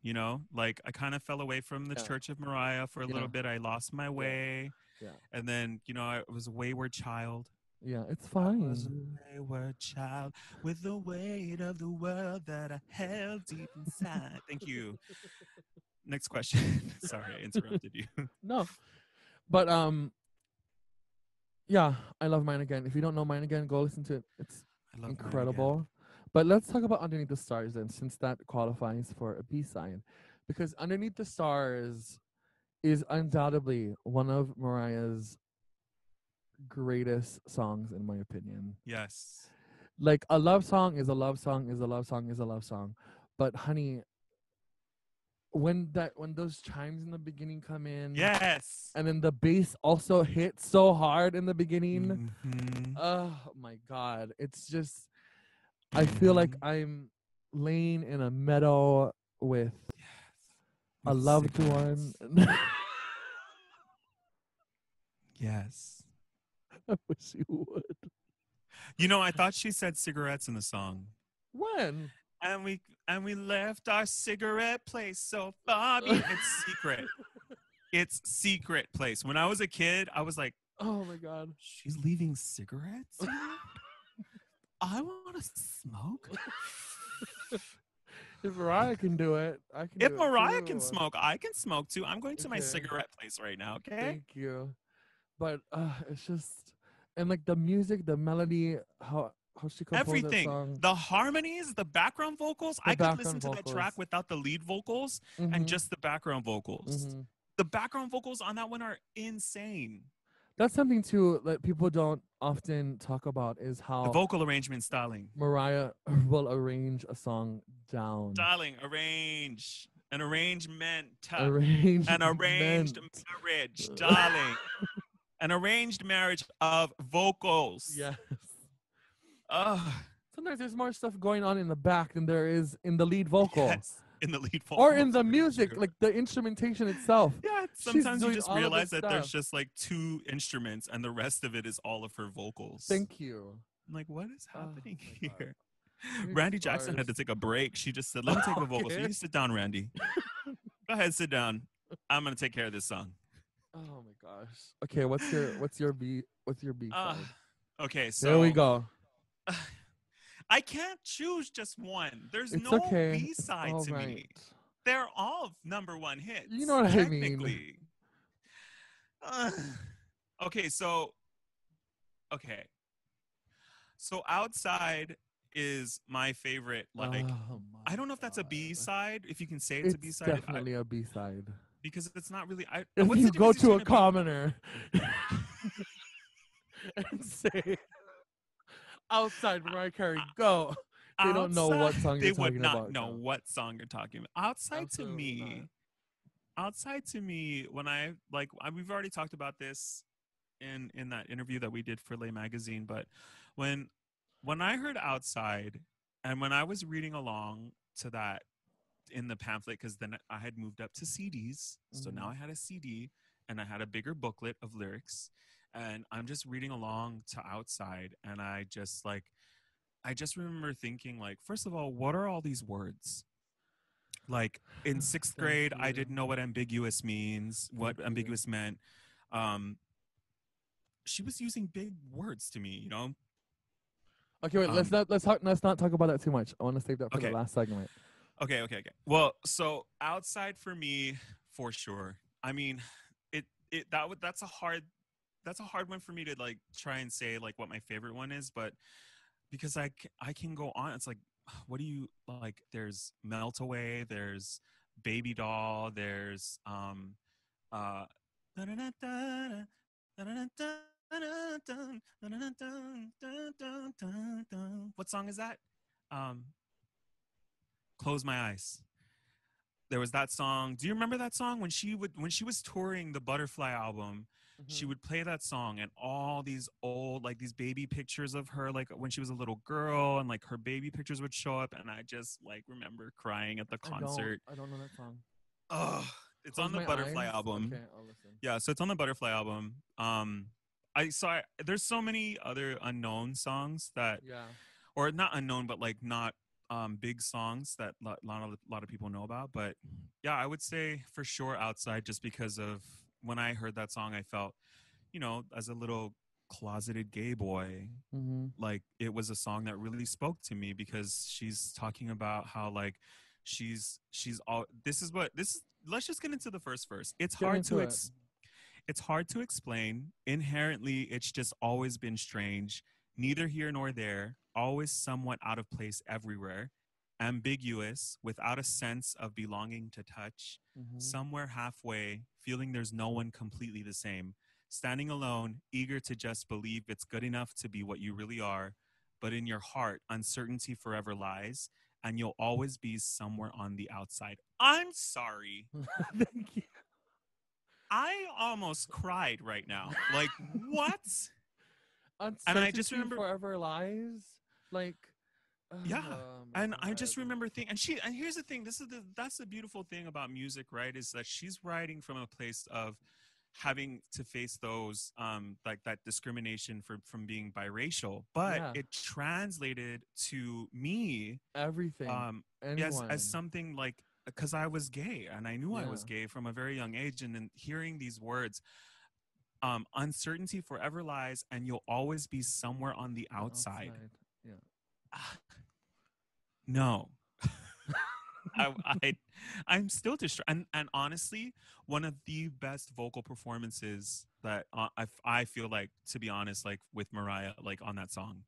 Like I kind of fell away from the Yeah, Church of Mariah for a yeah, little bit. I lost my yeah, way. yeah, And then, I was a wayward child. yeah. It's I was fine. a wayward child with the weight of the world that I held deep inside. Thank you. Next question. Sorry, I interrupted you. No, but yeah, I love Mine Again. If you don't know Mine Again, go listen to it. It's I love mine again. incredible. But let's talk about Underneath the Stars then, since that qualifies for a B side, because Underneath the Stars is undoubtedly one of Mariah's greatest songs, in my opinion. Yes. Like a love song is a love song is a love song is a love song, but honey, when those chimes in the beginning come in, Yes. and then the bass also hits so hard in the beginning, Mm-hmm. oh my god, it's just, I feel like I'm laying in a meadow with a With loved one. cigarettes. Yes. I wish you would. I thought she said cigarettes in the song. When? and we left our cigarette place so far. It's secret. It's secret place. When I was a kid, I was like, Oh my God. she's leaving cigarettes here? I want to smoke. If Mariah can do it, I can If do it Mariah can too. smoke, I can smoke too. I'm going to my Okay. cigarette place right now, okay? Thank you. But it's just, and like the music, the melody, how she composed that Everything. song, The harmonies, the background vocals. the I could listen background to that track vocals. without the lead vocals and Mm-hmm. just the background vocals. Mm-hmm. The background vocals on that one are insane. That's something too that people don't often talk about is The how vocal arrangement styling. Mariah will arrange a song down. Styling, arrange, an arrangement, Arrangement. an arranged marriage, darling. An arranged marriage of vocals. Yes. Ugh. Sometimes there's more stuff going on in the back than there is in the lead vocal. Yes, in the lead vocal. Or in the music, like the instrumentation itself. Yeah, She's sometimes you doing just all of realize this that there's stuff. just like 2 instruments and the rest of it is all of her vocals. Thank you. I'm like, what is happening my God. here? Music Randy Jackson had to stars. take a break. She just said, let me take the vocals. So Okay. you sit down, Randy. Go ahead, sit down. I'm going to take care of this song. Oh my gosh. Okay, what's your B side? Okay, so There we go. I can't choose just one. There's It's no okay. B side It's to all me. right. They're all #1 hits. You know what I mean. Technically. Okay, so Outside is my favorite. Like, Oh my I don't know if that's a God. B side. If you can say it's a B It's side, definitely a B side. because it's not really. If what's you the go difference to a between commoner and say outside Mariah Carey, go. They don't know what song they you're would talking not about. know no. what song you're talking about. Absolutely Outside to me, when we've already talked about this in that interview that we did for Lay Magazine, but when I heard Outside, and when I was reading along to that in the pamphlet, because then I had moved up to CDs, so now I had a CD and I had a bigger booklet of lyrics, and I'm just reading along to Outside, and I just remember thinking, like, first of all, what are all these words? Like, in 6th grade, I didn't know what ambiguous means, what ambiguous meant. She was using big words to me, you know? Okay, wait. Let's not talk about that too much. I want to save that for the last segment. Okay. Well, so Outside for me, for sure. I mean, that's a hard one for me to like try and say like what my favorite one is, but because I can go on. It's like, what do you like? There's Melt Away, there's Baby Doll, there's what song is that? Close My Eyes. There was that song. Do you remember that song when she was touring the Butterfly album? She would play that song, and all these old, like, these baby pictures of her, like when she was a little girl, and like her baby pictures would show up, and I just like remember crying at the concert. I don't know that song. Oh, it's on the Butterfly album. Okay, I'll listen. Yeah, so it's on the Butterfly album. There's so many other unknown songs that, or not unknown, but like not big songs that a lot of people know about. But yeah, I would say for sure Outside, just because of when I heard that song, I felt, you know, as a little closeted gay boy, like it was a song that really spoke to me, because she's talking about how like she's all let's just get into the first verse. It's hard to explain. Inherently, it's just always been strange. Neither here nor there, always somewhat out of place everywhere. Ambiguous, without a sense of belonging to touch. Somewhere halfway, feeling there's no one completely the same. Standing alone, eager to just believe it's good enough to be what you really are. But in your heart, uncertainty forever lies, and you'll always be somewhere on the outside. I'm sorry. Thank you. I almost cried right now. Like, what? Uncertainty and I just remember forever lies. Like, yeah. And I just remember thinking, and here's the thing. That's the beautiful thing about music, right? Is that she's writing from a place of, having to face those like that discrimination from being biracial, but Yeah. it translated to me Everything. as Anyone. something like, because I was gay and I knew I Yeah. was gay from a very young age, and then hearing these words, uncertainty forever lies and you'll always be somewhere on the outside. Outside. Yeah. No. I, I I'm still distracted, and honestly, one of the best vocal performances that I feel like, to be honest, like with Mariah, like on that song,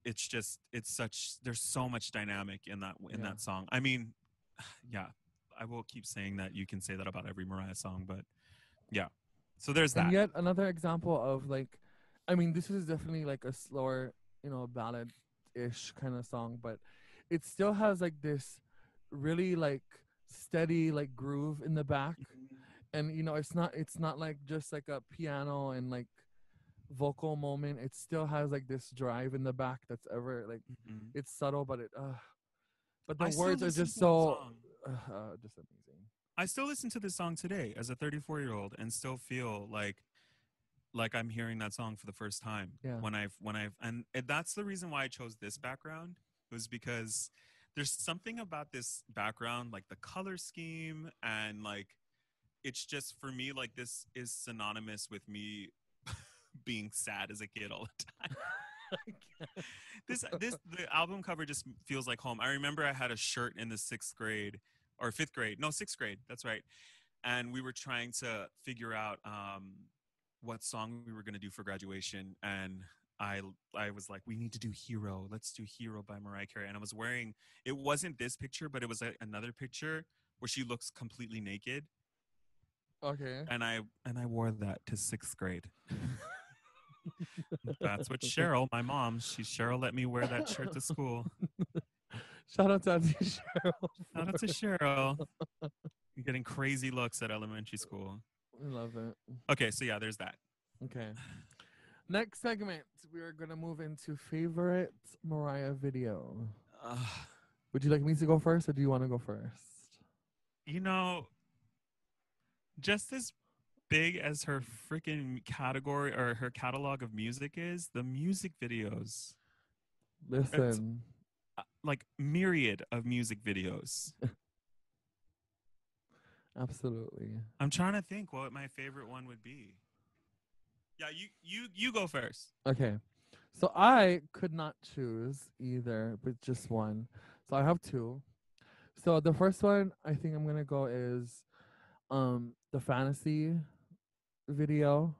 it's such, there's so much dynamic in Yeah. that song. I mean, yeah, I will keep saying that. You can say that about every Mariah song, but yeah. So there's And that. yet another example of like, I mean, this is definitely like a slower, ballad ish kind of song, but it still has like this really like steady like groove in the back. And it's not like just like a piano and like vocal moment. It still has like this drive in the back that's ever like, Mhm. it's subtle, but the I still words are listen just to that so song. just amazing. I still listen to this song today as a 34-year-old and still feel like I'm hearing that song for the first time Yeah. when I've and that's the reason why I chose this background, was because there's something about this background, like the color scheme, and like it's just, for me, like this is synonymous with me being sad as a kid all the time. This the album cover just feels like home. I remember I had a shirt in the 6th grade or 5th grade. No, 6th grade. That's right. And we were trying to figure out what song we were going to do for graduation, and I I was like, we need to do Hero. Let's do Hero by Mariah Carey. And I was wearing, it wasn't this picture, but it was another picture where she looks completely naked, Okay. and I wore that to 6th grade. That's what Cheryl, my mom, Cheryl let me wear that shirt to school. Shout out to Auntie Cheryl. Shout out to Cheryl. You're getting crazy looks at elementary school. I love it. Okay, so yeah, there's that. Okay. Next segment, we are gonna move into favorite Mariah video. Uh, Would you like me to go first, or do you want to go first? you know, just as big as her freaking category or her catalog of music is, the music videos, it's Listen, like myriad of music videos. absolutely. I'm trying to think what my favorite one would be. Yeah, you go first. Okay. So I could not choose either, but just one. So I have two. So the first one I think I'm gonna go is the fantasy video.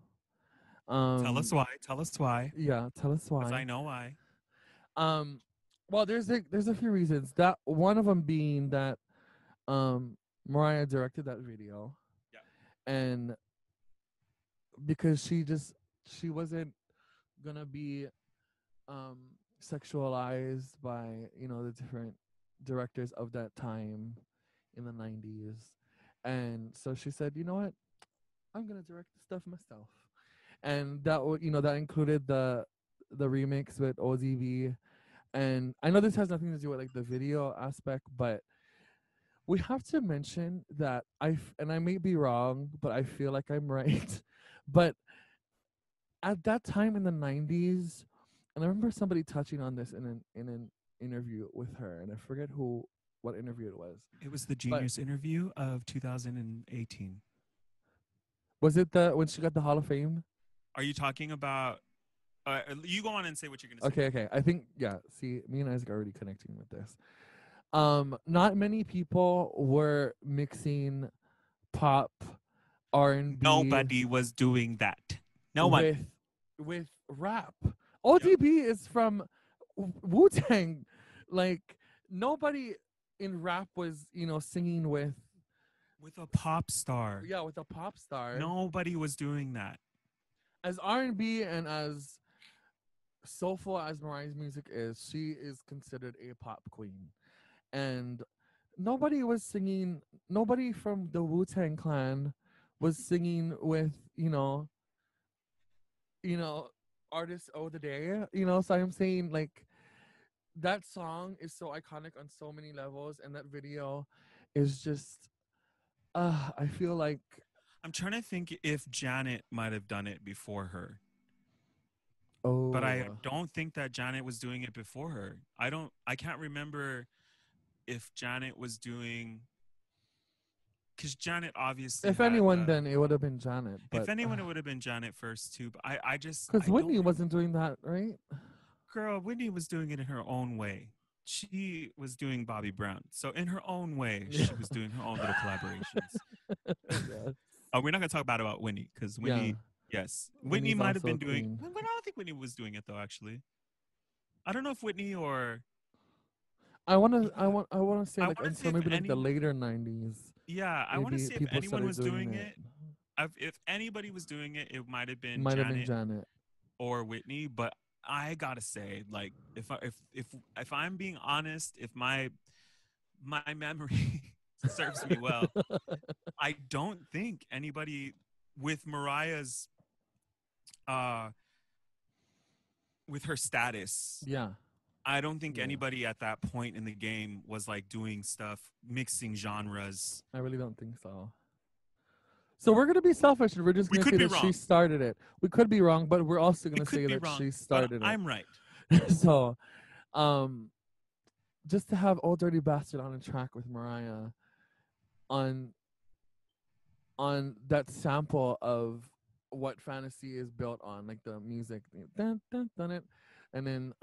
Tell us Um why. Tell us why. yeah, tell us Because why. I know why. Um well there's a few reasons. That one of them being that Mariah directed that video, Yeah. and because she wasn't gonna be um sexualized by the different directors of that time in the 90s, and so she said, you know what, I'm gonna direct the stuff myself. And that would that included the remix with OZB. And I know this has nothing to do with like the video aspect, but we have to mention that and I may be wrong, but I feel like I'm right. But at that time in the 90s, and I remember somebody touching on this in an interview with her, and I forget what interview it was. It was the But Juniors interview of 2018. was it the when she got the Hall of Fame? Are you talking about? You go on and say what you're gonna say. Okay, okay. I think yeah. See, me and Isaac are already connecting with this. Not many people were mixing pop, R&B Nobody was doing that. No one. with rap. Yep. ODB is from Wu Tang. Like nobody in rap was singing with With a pop star. with a pop star. Nobody was doing that. As R&B and as soulful as Mariah's music is, she is considered a pop queen. And nobody was singing, nobody from the Wu-Tang clan was singing with, you know, artists of the day, so I'm saying like that song is so iconic on so many levels, and that video is just I feel like I'm trying to think if Janet might have done it before her. But I Oh, don't think that Janet was doing it before her. I can't remember if Janet was doing, because Janet obviously if had anyone, then it would have been Janet. if But anyone it would have been Janet first too. But because I don't Whitney wasn't doing that, right? girl, Whitney was doing it in her own way. She was doing Bobby Brown. So in her own way, Yeah. she was doing her own little collaborations. Yes. We're not gonna talk bad about Whitney because Yeah. Whitney, yes, Whitney Whitney's might have also a been doing. queen. But I don't think Whitney was doing it though. Actually, I don't know if Whitney or I want to. yeah, I want to say I like want to see until if maybe like the any. later '90s. Yeah, I want to Maybe see if people anyone started was doing doing it. it. If anybody was doing it, it might have been Might have been Janet Janet. or Whitney. But I gotta say, like, if I'm being honest, if my memory serves me well, I don't think anybody with Mariah's with her status, Yeah. I don't think Yeah. anybody at that point in the game was like doing stuff, mixing genres. I really don't think so. So we're gonna be selfish and we're just We gonna could say be that she wrong. started it. We could be wrong, but we're also We gonna could say be that wrong, she but started I'm right. it. So, um, just to have Old Dirty Bastard on a track with Mariah on that sample of what fantasy is built on, like the music, dun, dun, dun, it, and then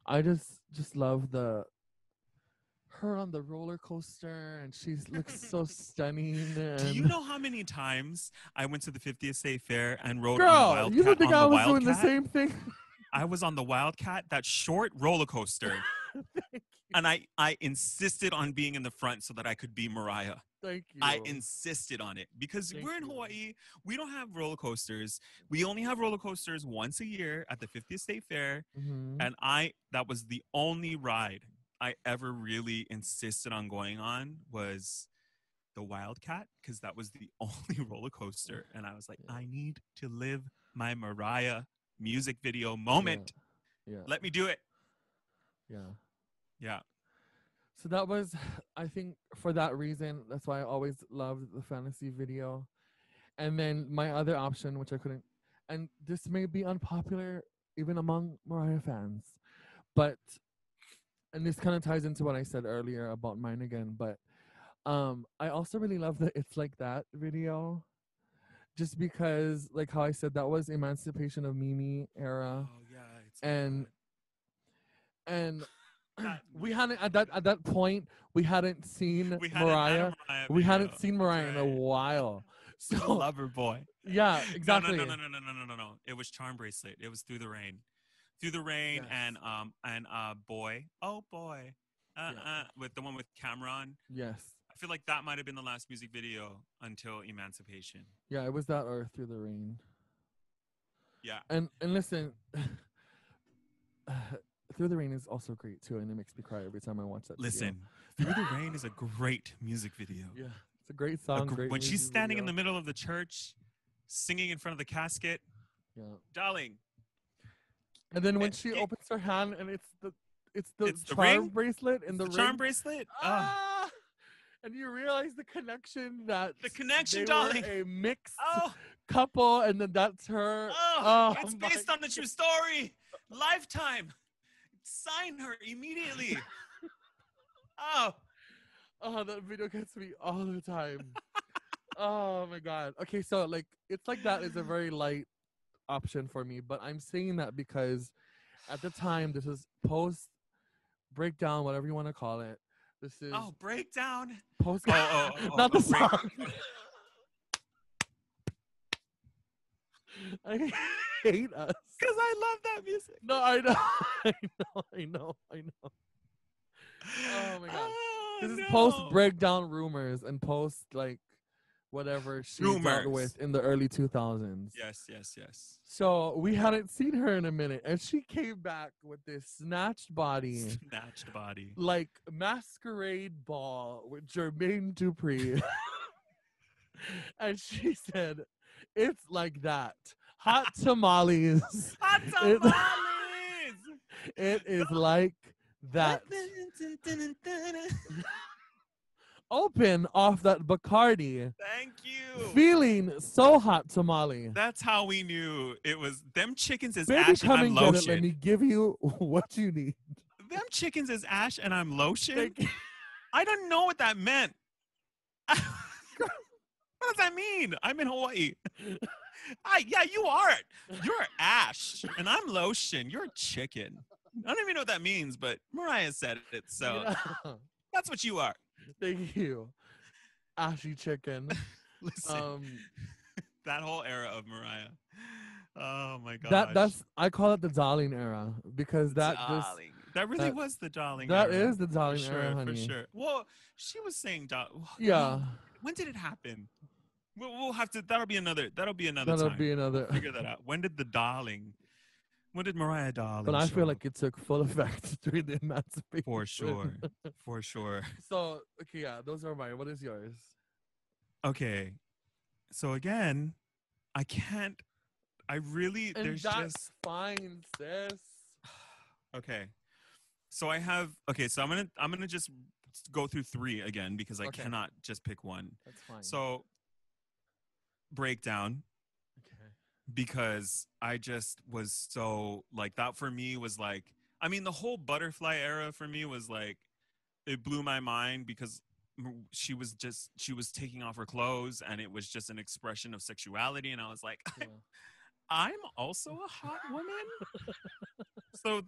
I just love her on the roller coaster, and she looks so stunning. Do you And know how many times I went to the 50th State Fair and rode on girl, you Wildcat would think on I the was doing the Wildcat? same thing. I was on the Wildcat, that short roller coaster, and I insisted on being in the front so that I could be Mariah. Thank you. I insisted on it because Thank we're in you. Hawaii. We don't have roller coasters. We only have roller coasters once a year at the 50th State Fair. Mhm. And that was the only ride I ever really insisted on going on was the Wildcat, because that was the only roller coaster. And I was like, I need to live my Mariah music video moment. Yeah. Let me do it. Yeah. Yeah. So that was, I think, for that reason, that's why I always loved the fantasy video. And then my other option, which I couldn't, and this may be unpopular even among Mariah fans, but, and this kind of ties into what I said earlier about Mine Again, but I also really love the It's Like That video, just because, like how I said, that was Emancipation of Mimi era. Oh, yeah. It's And That we hadn't at that point we hadn't seen we hadn't had Mariah. a Mariah We hadn't video. seen Mariah in a Right. while. With So Lover Boy. yeah, exactly. No. It was Charm Bracelet. It was Through the Rain. Through the Rain. Yes. And Boy. Oh Boy. With the one with Cameron. Yes. I feel like that might have been the last music video until Emancipation. Yeah, it was that or Through the Rain. Yeah. And listen, Through the Rain is also great too, and it makes me cry every time I watch that. Listen, Through the Rain is a great music video. Yeah, it's a great song. Great when she's standing in the video. middle of the church, singing in front of the casket, Yeah. darling. And then when she opens her hand and it's the the charm ring? bracelet and the ring. Charm bracelet. Ah! And you realize the connection that they darling. were a mixed Oh, couple, and then that's her. it's my based on the true story. Lifetime. Sign her immediately. Oh, that video gets me all the time. Oh my god. Okay, so like It's Like That is a very light option for me, but I'm saying that because at the time this is post breakdown, whatever you want to call it. This is breakdown. post. Not the song. I hate us because I love that music. No, I know. Oh my god. This is post breakdown rumors and post like whatever she dealt with in the early 2000s. Yes. So we hadn't seen her in a minute, and she came back with this snatched body, like Masquerade Ball with Jermaine Dupri. And she said, "It's like that. Hot tamales. Hot tamales. It is like that." Open off that Bacardi. Thank you. Feeling so hot, tamale. That's how we knew it was. Them chickens is Baby, ash and come I'm and get it. Let lotion. me give you what you need. Them chickens is ash and I'm lotion. Thank you. I don't know what that meant. What does that mean? I'm in Hawaii. Yeah, you are. You're ash and I'm lotion. You're a chicken. I don't even know what that means, but Mariah said it, so that's what you are. Thank you. Ashy chicken. Listen, that whole era of Mariah. Oh my gosh. That's I call it the darling era because that really was the darling that era. is the darling for sure, era, honey. For sure. Well, she was saying yeah. When did it happen? We'll have to. That'll be another time. We'll figure that out. When did the darling? When did Mariah darling? But I feel like it took full effect during the emancipation. For sure. For sure. So okay, yeah, those are mine. What is yours? Okay. So again, I can't. I really. And there's that's just fine, sis. Okay. So I have. Okay. So I'm gonna just go through three again because I cannot just pick one. That's fine. So breakdown. Okay. Because I just was so like that for me was like, I mean, the whole butterfly era for me was like, it blew my mind because she was taking off her clothes and it was just an expression of sexuality. And I was like, Yeah. I'm also a hot woman. So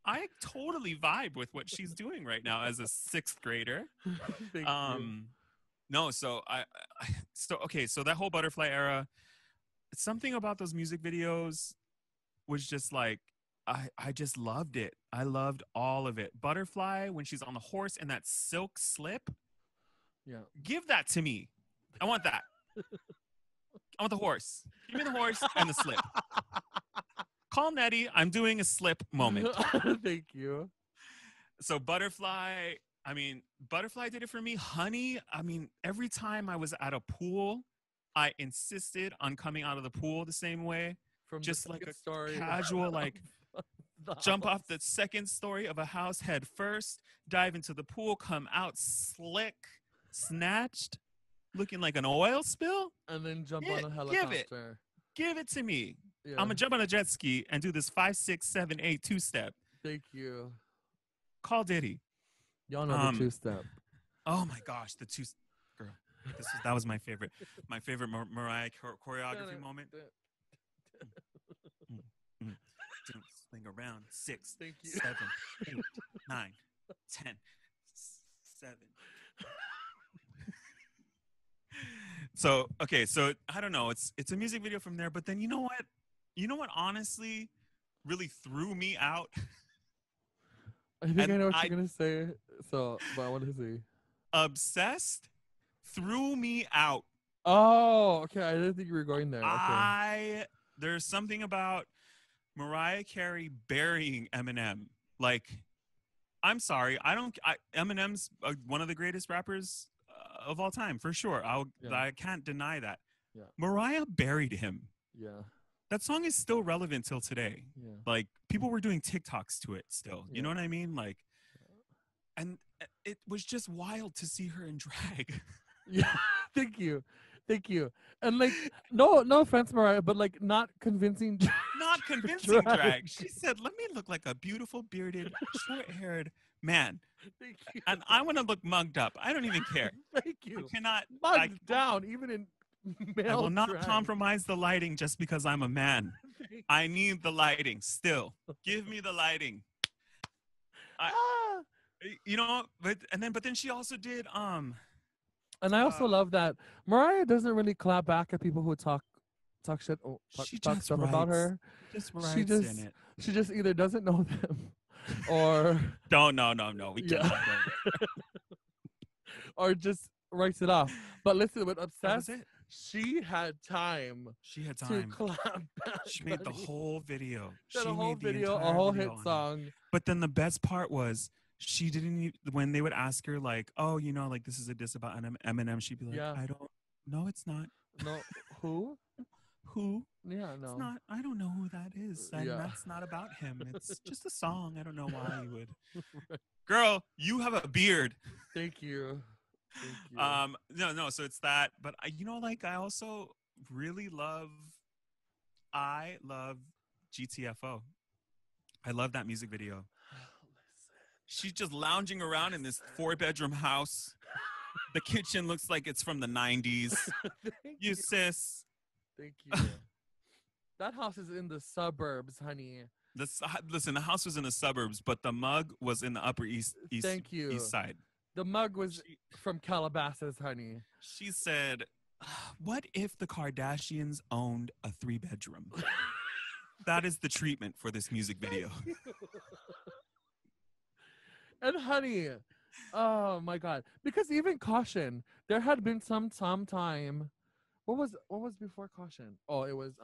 I totally vibe with what she's doing right now as a sixth grader. Thank you. No, so so that whole butterfly era, something about those music videos was just like, I just loved it. I loved all of it. Butterfly, when she's on the horse and that silk slip. Yeah. Give that to me. I want that. I want the horse. Give me the horse and the slip. Call Nettie. I'm doing a slip moment. Thank you. So Butterfly, I mean, Butterfly did it for me. Honey, I mean, every time I was at a pool, I insisted on coming out of the pool the same way. From just like a story casual, like, jump off the second story of a house head first, dive into the pool, come out slick, snatched, looking like an oil spill. And then jump on a helicopter. Give it to me. Yeah. I'm going to jump on a jet ski and do this 5, 6, 7, 8 two-step. Thank you. Call Diddy. Y'all know the two-step. Oh, my gosh. The two... Girl, that was my favorite. My favorite Mariah choreography moment. Swing around. 6, 7, 8, 9, 10, 7. So I don't know. It's a music video from there, but then you know what? You know what honestly really threw me out? I think I know what you're gonna say. So, but I want to see. Obsessed threw me out. Oh, okay. I didn't think you were going there. Okay. There's something about Mariah Carey burying Eminem. Like, I'm sorry, Eminem's one of the greatest rappers of all time, for sure. I can't deny that. Yeah. Mariah buried him. Yeah. That song is still relevant till today. Yeah. Like, people were doing TikToks to it still. You know what I mean? Like, and it was just wild to see her in drag. Yeah. Thank you. And like, no offense, Mariah, but like, not convincing. Not convincing drag. She said, "Let me look like a beautiful bearded, short-haired man." Thank you. And I want to look mugged up. I don't even care. Thank you. I cannot mugged down, even in male. I will not drag. compromise the lighting just because I'm a man. I need the lighting still. Give me the lighting. You know, but then she also did And I also love that Mariah doesn't really clap back at people who talk shit or talk stuff about her. She just she just either doesn't know them or no. We can't. Or just writes it off. But listen, with Obsessed, she had time. To clap back. She made the whole video. She made a whole hit song. But then the best part was, she didn't, when they would ask her like, oh, you know, like, this is a diss about Eminem, she'd be like, I don't, no, it's not. No, who? Who? Yeah, no. It's not, I don't know who that is. And that's not about him. It's just a song. I don't know why you would. Girl, you have a beard. Thank you. Thank you. No, so it's that, but like I also really love GTFO. I love that music video. She's just lounging around in this 4-bedroom house. The kitchen looks like it's from the 90s. Thank You you. sis. Thank you. That house is in the suburbs, honey. Listen, the house was in the suburbs, but the mug was in the upper east Thank you. side. The mug was She, from Calabasas, honey. she said, "What if the Kardashians owned a 3-bedroom?" That is the treatment for this music video. And honey, oh my god. Because even Caution, there had been some time. What was before Caution? Oh, it was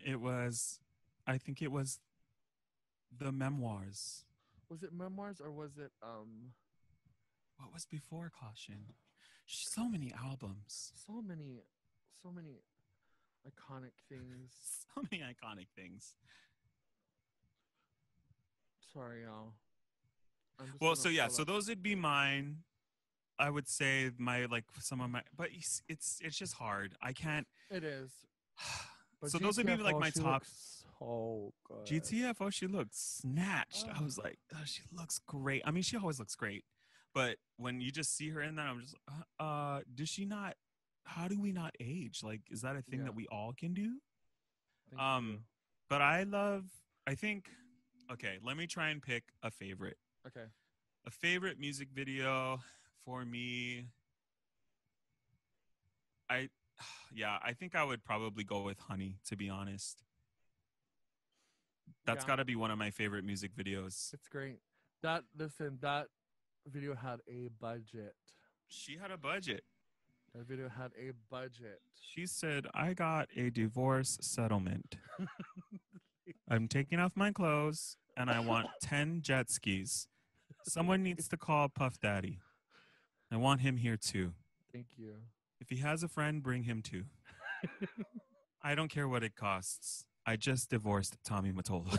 It was, I think it was the memoirs. was it Memoirs or was it What was before Caution? So many albums. so many iconic things. So many iconic things. Sorry, y'all. Well, so yeah, so those would be mine. I would say some of my, but it's just hard. I can't. It is. But So those would be like my she top. looks so good. GTFO, she looks snatched. I was like, oh, she looks great. I mean, she always looks great, but when you just see her in that, I'm just, does she not? How do we not age? Like, is that a thing that we all can do? Thank you. But I think, okay, let me try and pick a favorite. Okay. A favorite music video for me. I think I would probably go with Honey, to be honest. That's got to be one of my favorite music videos. It's great. That video had a budget. She had a budget. That video had a budget. She said, I got a divorce settlement. I'm taking off my clothes and I want 10 jet skis. Someone needs to call Puff Daddy. I want him here too. Thank you. If he has a friend, bring him too. I don't care what it costs. I just divorced Tommy Mottola.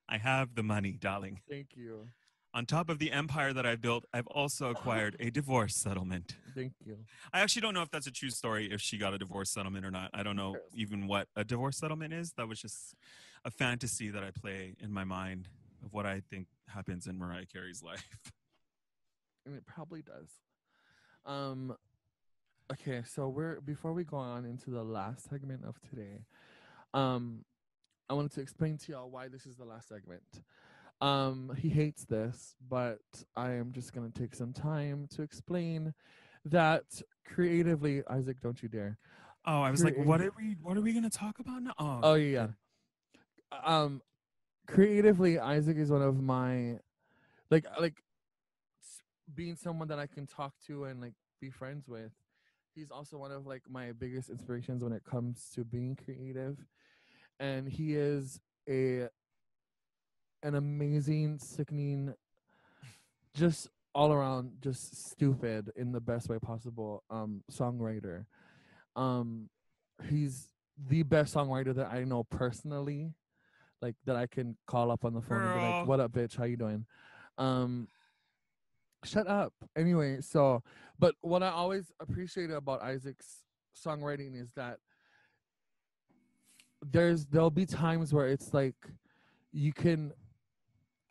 I have the money, darling. Thank you. On top of the empire that I've built, I've also acquired a divorce settlement. Thank you. I actually don't know if that's a true story, if she got a divorce settlement or not. I don't know even what a divorce settlement is. That was just a fantasy that I play in my mind of what I think happens in Mariah Carey's life. And it probably does. Okay, so before we go on into the last segment of today, I wanted to explain to y'all why this is the last segment. He hates this, but I am just gonna take some time to explain that creatively, Izik, don't you dare. Oh, I was like, what are we gonna talk about now? Oh yeah. Creatively, Izik is one of my like being someone that I can talk to and like be friends with. He's also one of like my biggest inspirations when it comes to being creative, and he is an amazing, sickening, just all around, just stupid in the best way possible songwriter. He's the best songwriter that I know personally, like that I can call up on the phone and be like, "What up, bitch? How you doing?" Shut up. Anyway, so, but what I always appreciate about Izik's songwriting is that there'll be times where it's like you can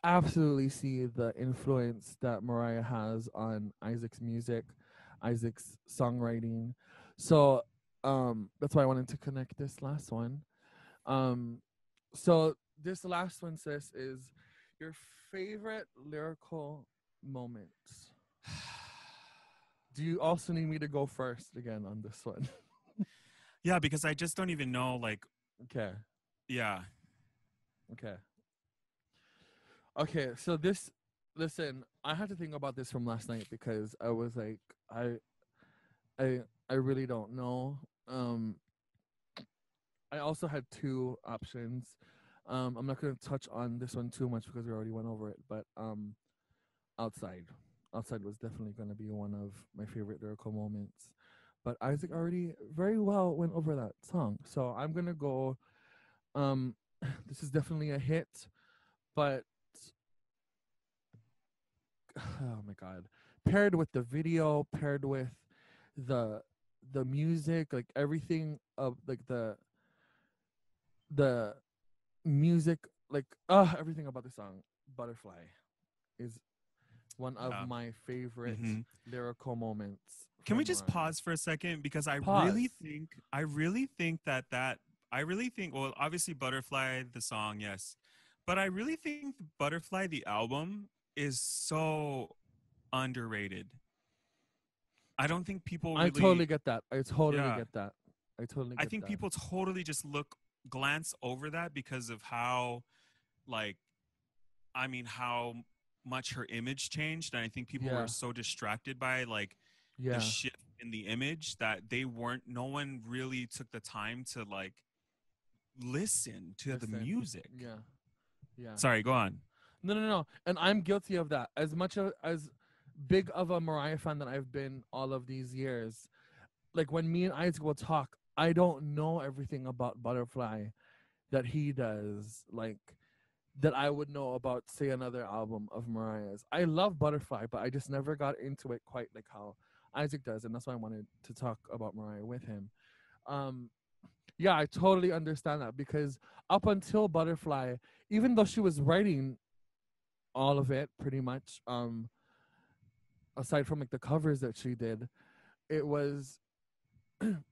absolutely see the influence that Mariah has on Izik's music, Izik's songwriting. So that's why I wanted to connect this last one. So this last one, sis, is your favorite lyrical moments. Do you also need me to go first again on this one? Yeah, because I just don't even know, like. Okay. Yeah. Okay, so listen, I had to think about this from last night because I was like, I really don't know. I also had two options. I'm not gonna touch on this one too much because we already went over it, but Outside was definitely gonna be one of my favorite lyrical moments. But Izik already very well went over that song. So I'm gonna go this is definitely a hit, but oh my god, paired with the video, paired with the the music, like everything of like the music, like everything about the song Butterfly is one of Yeah. my favorite Hmm. lyrical moments Can we from just Mariah. pause for a second because Pause. I really think that I really think well obviously Butterfly the song yes, but I really think Butterfly the album is so underrated. I don't think people I totally really get that. I totally yeah. get that. I totally I get think that. people totally just glance over that because of how like I mean how much her image changed and I think people were Yeah. so distracted by like the Yeah. shift in the image that they weren't no one really took the time to like listen to the Listen. music. Yeah. Yeah. Sorry, go on. No, no, no. And I'm guilty of that. As much as big of a Mariah fan that I've been all of these years, like when me and Isaac will talk, I don't know everything about Butterfly that he does. Like that I would know about, say, another album of Mariah's. I love Butterfly, but I just never got into it quite like how Isaac does, and that's why I wanted to talk about Mariah with him. Um, yeah, I totally understand that because up until Butterfly, even though she was writing all of it pretty much, aside from like the covers that she did, it was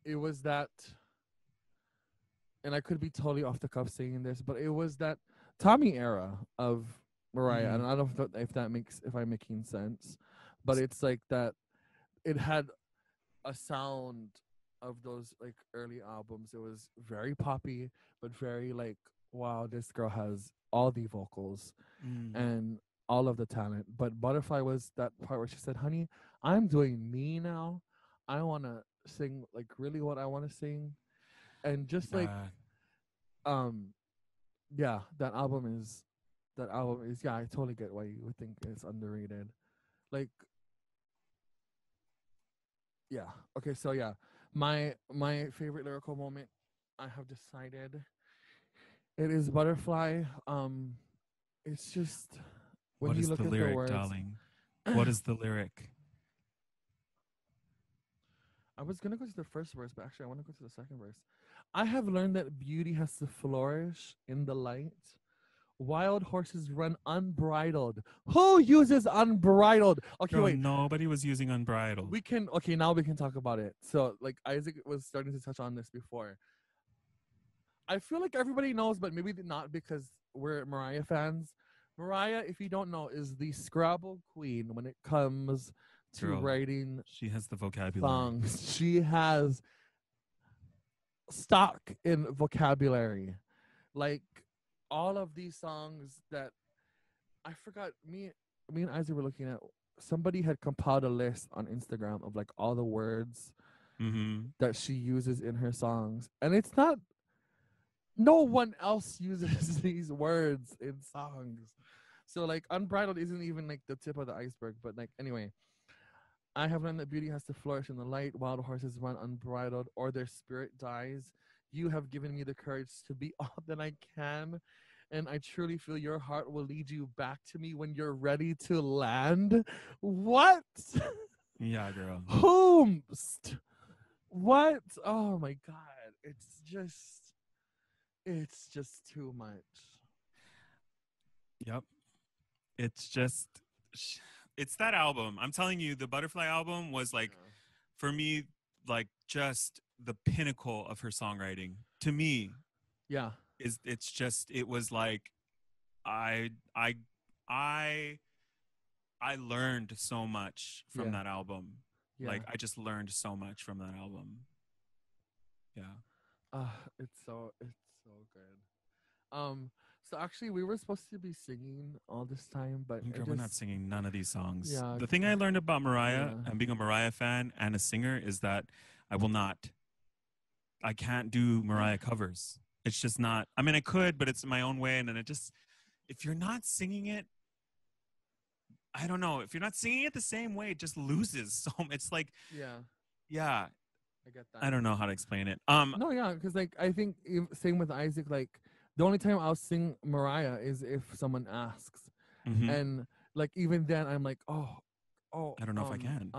it was that, and I could be totally off the cuff saying this, but it was that Tommy era of Mariah, Mm-hmm. and I don't know if I'm making sense, but it's like that. It had a sound of those like early albums. It was very poppy, but very like, wow, this girl has all the vocals Mm. and all of the talent. But Butterfly was that part where she said, "Honey, I'm doing me now. I want to sing like really what I want to sing," and just like Yeah. um yeah, that album is yeah, I totally get why you would think it's underrated. Like yeah. Okay, so yeah. My favorite lyrical moment, I have decided it is Butterfly. It's just when What you is look the at the lyric, words. darling? What I is the lyric? was gonna go to the first verse, but actually I want to go to the second verse. I have learned that beauty has to flourish in the light. Wild horses run unbridled. Who uses unbridled? Okay, Girl, wait. nobody was using unbridled. We can okay, now we can talk about it. So like Isaac was starting to touch on this before. I feel like everybody knows, but maybe not because we're Mariah fans. Mariah, if you don't know, is the Scrabble queen when it comes to Girl, writing she has the vocabulary. songs. She has stock in vocabulary. Like all of these songs that I forgot me and Isaac were looking at, somebody had compiled a list on Instagram of like all the words Mm-hmm. that she uses in her songs. And it's not, no one else uses these words in songs. So like unbridled isn't even like the tip of the iceberg, but like anyway, I have learned that beauty has to flourish in the light. Wild horses run unbridled, or their spirit dies. You have given me the courage to be all that I can, and I truly feel your heart will lead you back to me when you're ready to land. What? Yeah, girl. Whomst? What? Oh my god! It's just too much. Yep. It's just, it's that album. I'm telling you, the Butterfly album was like, Yeah. for me, like just the pinnacle of her songwriting. To me, Yeah. it's just, it was like, I, I, I, I learned so much from Yeah. that album. Yeah. Like, I just learned so much from that album. Yeah. It's so good. So actually, we were supposed to be singing all this time, but it Girl, we're not just singing none of these songs. yeah, The thing I learned about Mariah yeah, and being a Mariah fan and a singer is that I will not, I can't do Mariah covers. It's just not, I mean, I could, but it's my own way. And then it just, if you're not singing it, I don't know. If you're not singing it the same way, it just loses. So it's like, yeah. yeah, I get I that. don't know how to explain it. No, yeah, because like I think same with Isaac. Like the only time I'll sing Mariah is if someone asks, Mhm. and like even then I'm like, oh, I don't know if I can.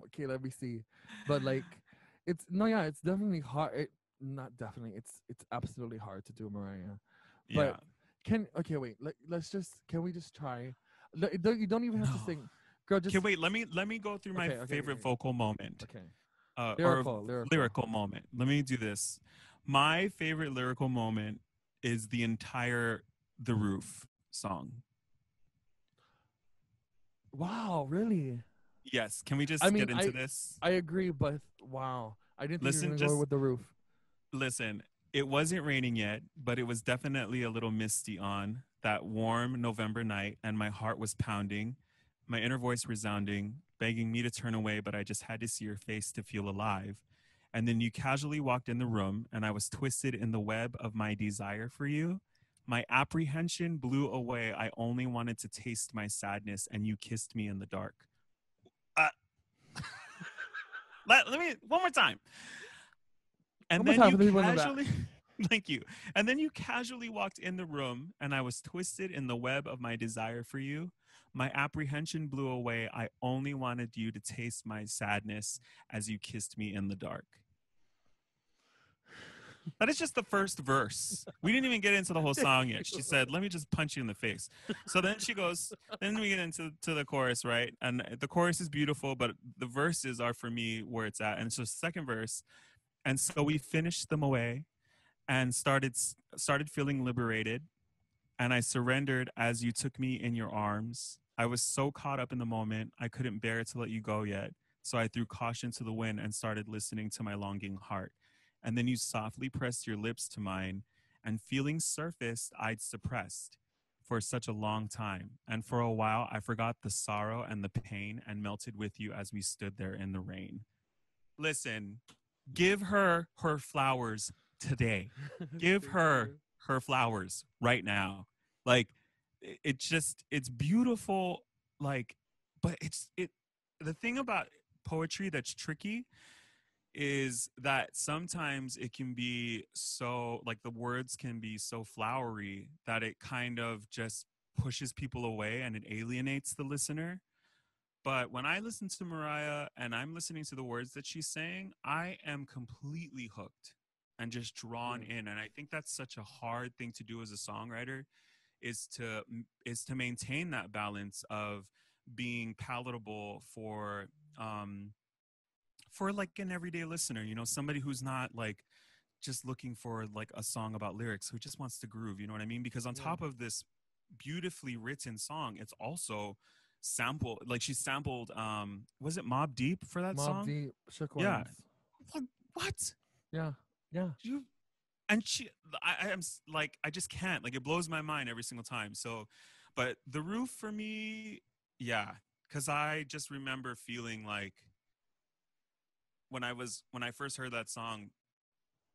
okay, let me see. But like, it's no, yeah, it's definitely hard. Not definitely, it's absolutely hard to do Mariah. But Yeah. okay, wait, can we just try? You don't even have to No. sing, girl. Okay, Just wait. Let me go through my favorite okay, vocal moment, okay. or Lyrical. lyrical moment. Let me do this. My favorite lyrical moment is the entire "The Roof" song. Wow, really? Yes. Can we I just get mean, into this? I agree, but wow, I didn't think you were Listen, gonna go just with the roof. listen. It wasn't raining yet, but it was definitely a little misty on that warm November night, and my heart was pounding, my inner voice resounding, begging me to turn away, but I just had to see your face to feel alive. And then you casually walked in the room, and I was twisted in the web of my desire for you. My apprehension blew away. I only wanted to taste my sadness, and you kissed me in the dark. Uh, let me, one more time. One And more then time you for the people in the back. casually, thank you. And then you casually walked in the room, and I was twisted in the web of my desire for you. My apprehension blew away. I only wanted you to taste my sadness as you kissed me in the dark. That is just the first verse. We didn't even get into the whole song yet. She said, "Let me just punch you in the face." So then she goes, then we get into the chorus, right? And the chorus is beautiful, but the verses are for me where it's at. And so second verse, and so we finished them away and started feeling liberated, and I surrendered as you took me in your arms. I was so caught up in the moment, I couldn't bear to let you go yet. So I threw caution to the wind and started listening to my longing heart. And then you softly pressed your lips to mine, and feelings surfaced I'd suppressed for such a long time. And for a while, I forgot the sorrow and the pain and melted with you as we stood there in the rain. Listen, give her her flowers today. Give Thank her you. her flowers right now. Like it's beautiful. Like, but the thing about poetry that's tricky is that sometimes it can be so, like, the words can be so flowery that it kind of just pushes people away and it alienates the listener. But when I listen to Mariah and I'm listening to the words that she's saying, I am completely hooked and just drawn Yeah. in. And I think that's such a hard thing to do as a songwriter, is to maintain that balance of being palatable for like an everyday listener, somebody who's not like just looking for like a song about lyrics, who just wants to groove, you know what I mean? Because on Yeah. top of this beautifully written song, it's also like she sampled, was it Mob Deep for that Mob song? Deep, shook Yeah. ones. What? Yeah. Yeah. You and she I'm like, I just can't, like, it blows my mind every single time. So, but The Roof for me, yeah, because I just remember feeling like when I first heard that song,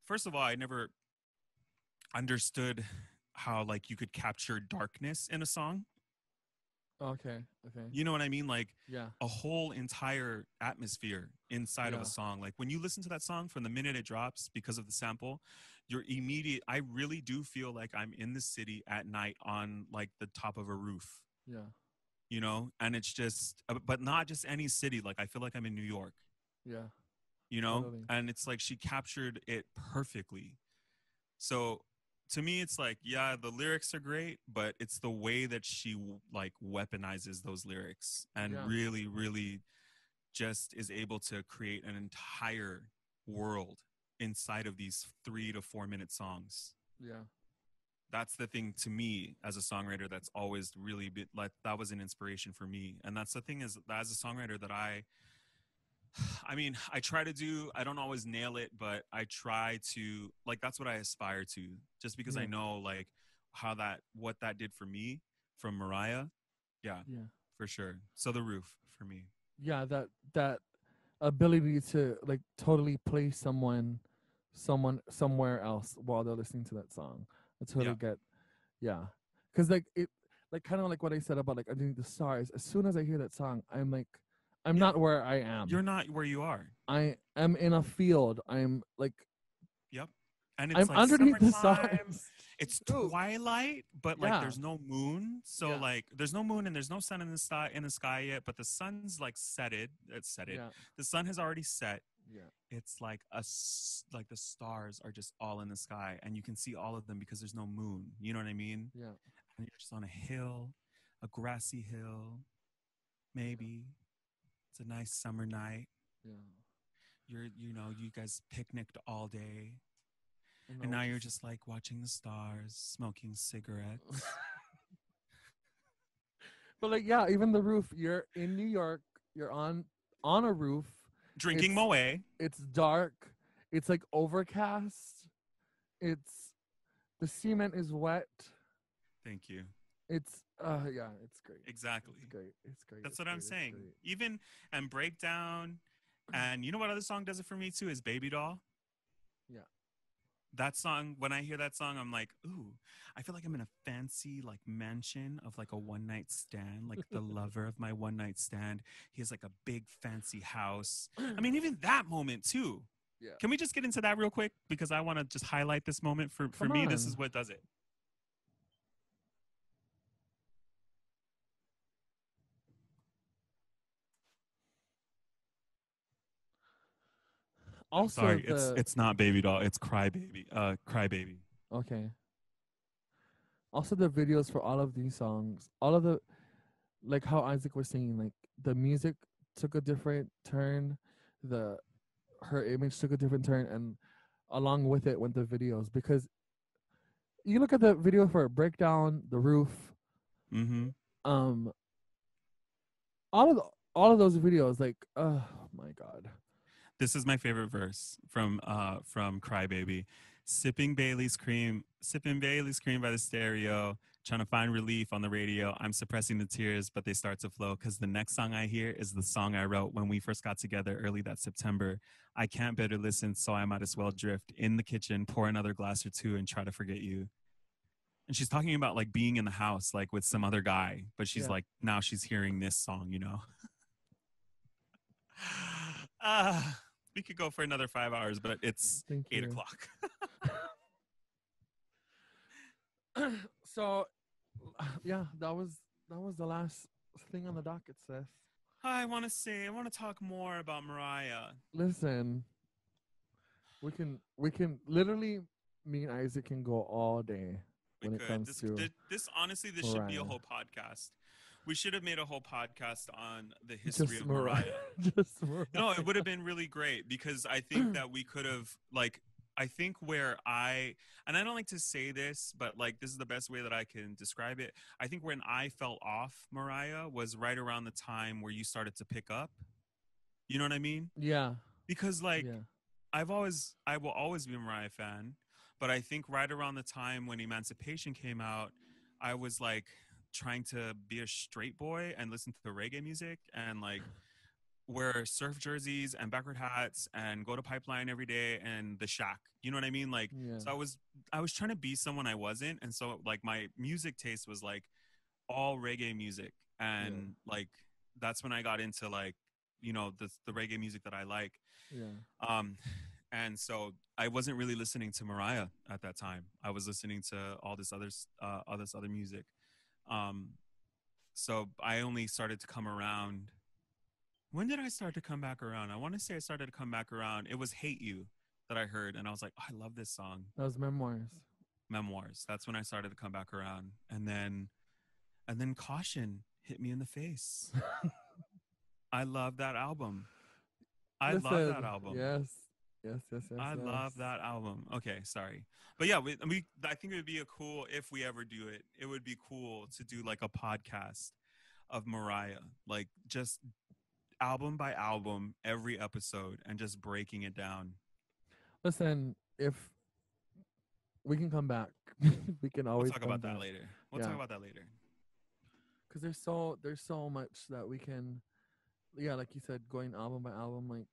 first of all, I never understood how, like, you could capture darkness in a song. Okay. Okay. You know what I mean? Like, Yeah. a whole entire atmosphere inside of a Yeah. song. Like, when you listen to that song from the minute it drops because of the sample, I really do feel like I'm in the city at night on like the top of a roof, Yeah. and it's just, but not just any city. Like, I feel like I'm in New York, Yeah. you know, Totally. and it's like she captured it perfectly. So to me, it's like, yeah, the lyrics are great, but it's the way that she like weaponizes those lyrics and Yeah. really, really just is able to create an entire world inside of these 3 to 4 minute songs. Yeah. That's the thing to me as a songwriter that's always really been like, that was an inspiration for me. And that's the thing, is as a songwriter that I mean, I don't always nail it, but I try to, like, that's what I aspire to, just because I Yeah. know, like, what that did for me from Mariah. Yeah, Yeah. for sure. So The Roof for me. Yeah. That ability to like totally play someone somewhere else while they're listening to that song. I totally Yeah. get. Yeah. Because like it, like kind of like what I said about like underneath the stars. As soon as I hear that song, I'm like, I'm Yeah. not where I am. You're not where you are. I am in a field. I'm like, Yep. And it's I'm like underneath the summertime. stars. It's Dude. twilight, but like Yeah. there's no moon. So Yeah. like there's no moon and there's no sun in the sky yet, but the sun's like set it. Yeah. The sun has already set. Yeah. It's like like the stars are just all in the sky and you can see all of them because there's no moon. You know what I mean? Yeah. And you're just on a hill, a grassy hill. Maybe it's a nice summer night. Yeah. You guys picnicked all day. And And now you're just like watching the stars, smoking cigarettes. But like, yeah, even the roof. You're in New York. You're on a roof. Drinking It's- Moet. It's dark. It's like overcast. The cement is wet. Thank you. It's yeah, it's great. Exactly. It's great. It's great. That's it's what great, I'm it's saying. great. Even and Breakdown. And you know what other song does it for me too is Baby Doll. Yeah. That song, when I hear that song, I'm like, ooh, I feel like I'm in a fancy like mansion of like a one night stand, like the lover of my one night stand. He has like a big fancy house. I mean, even that moment too. Yeah. Can we just get into that real quick? Because I want to just highlight this moment. For Come me, this on. is what does it. Also, Sorry, it's not Baby Doll, it's Cry Baby. Cry Baby. okay. Also, the videos for all of these songs, all of the, like how Isaac was saying, like the music took a different turn, her image took a different turn, and along with it went the videos. Because you look at the video for Breakdown, The Roof, Mm-hmm. um, all of those videos, like, oh my god. This is my favorite verse from Cry Baby. Sipping Bailey's cream by the stereo, trying to find relief on the radio. I'm suppressing the tears, but they start to flow because the next song I hear is the song I wrote when we first got together early that September. I can't better listen, so I might as well drift in the kitchen, pour another glass or two, and try to forget you. And she's talking about like being in the house, like with some other guy, but she's Yeah. like, now she's hearing this song, you know? We could go for another 5 hours, but it's Thank 8 you. o'clock. So, yeah, that was the last thing on the docket, Seth. I want to talk more about Mariah. Listen, we can literally, me and Isaac can go all day when it comes to This honestly, this should be a whole podcast. We should have made a whole podcast on the history of Mariah. Just Mariah. No, it would have been really great because I think that we could have I think and I don't like to say this, but like this is the best way that I can describe it. I think when I fell off Mariah was right around the time where you started to pick up. You know what I mean? Yeah. Because like Yeah. I will always be a Mariah fan, but I think right around the time when Emancipation came out, I was like trying to be a straight boy and listen to the reggae music and like wear surf jerseys and backward hats and go to Pipeline every day and the Shack. You know what I mean? Like, Yeah. so I was trying to be someone I wasn't. And so like my music taste was like all reggae music. And like, that's when I got into like, you know, the reggae music that I like. Yeah. And so I wasn't really listening to Mariah at that time. I was listening to all this other music. So I only started to come around. When did I start to come back around? I want to say I started to come back around. It was Hate You that I heard. And I was like, oh, I love this song. That was Memoirs. Memoirs. That's when I started to come back around. And then Caution hit me in the face. I love that album. I love that album. Yes. I love that album. Okay, sorry. But yeah, I think it would be if we ever do it, it would be cool to do like a podcast of Mariah. Like just album by album, every episode, and just breaking it down. Listen, if we can come back, we can always talk come about back. that later. We'll talk about that later. Because there's so much that we can, like you said, going album by album, like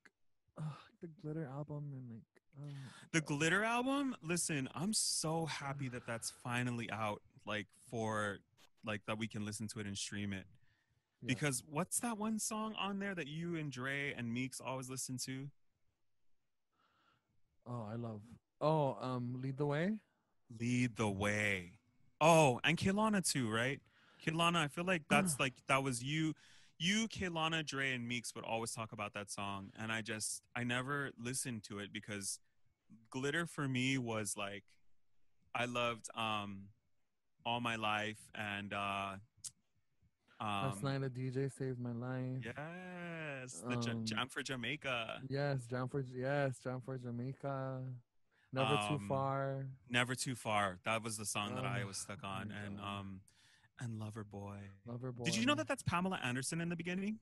the Glitter album and like the Glitter album. Listen, I'm so happy that that's finally out. Like for like that we can listen to it and stream it. Yeah. Because what's that one song on there that you and Dre and Meeks always listen to? Oh, I love Oh, Lead the Way. Lead the Way. Oh, and Kehlani too, right? Kehlani, I feel like that's like that was you, Kehlani, Dre, and Meeks would always talk about that song, and I never listened to it because Glitter for me was like I loved All My Life and Last um night a DJ saved my life. yes, the Um, Jam for Jamaica. Jam for Jamaica. Never Too Um Far. Never Too Far. That was the song that Oh I was stuck my on, god, and Lover Boy. Lover Did Boy. you know that that's Pamela Anderson in the beginning?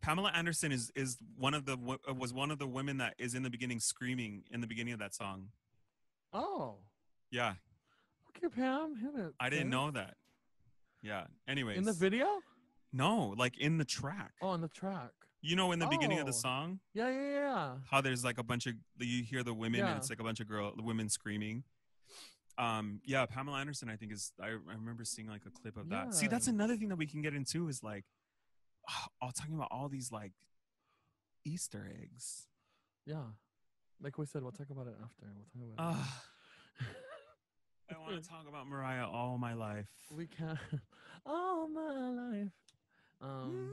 Pamela Anderson is one of the was one of the women that is in the beginning screaming in the beginning of that song. Oh, Yeah, okay, Pam, hit it, I didn't sis. know that. Yeah. In the Anyways, video? no, like in the track. Oh, on the track. You know, in the beginning of the Oh, song, yeah, yeah, yeah, how there's like a bunch of you hear the women and yeah, it's like a bunch of women screaming. Yeah, Pamela Anderson I think is I remember seeing like a clip of that. See, yeah, that's another thing that we can get into is like all talking about all these like Easter eggs. yeah. Like we said, we'll talk about it after. We'll talk about it uh, later. I want to talk about Mariah all my life. We can all my life. Um,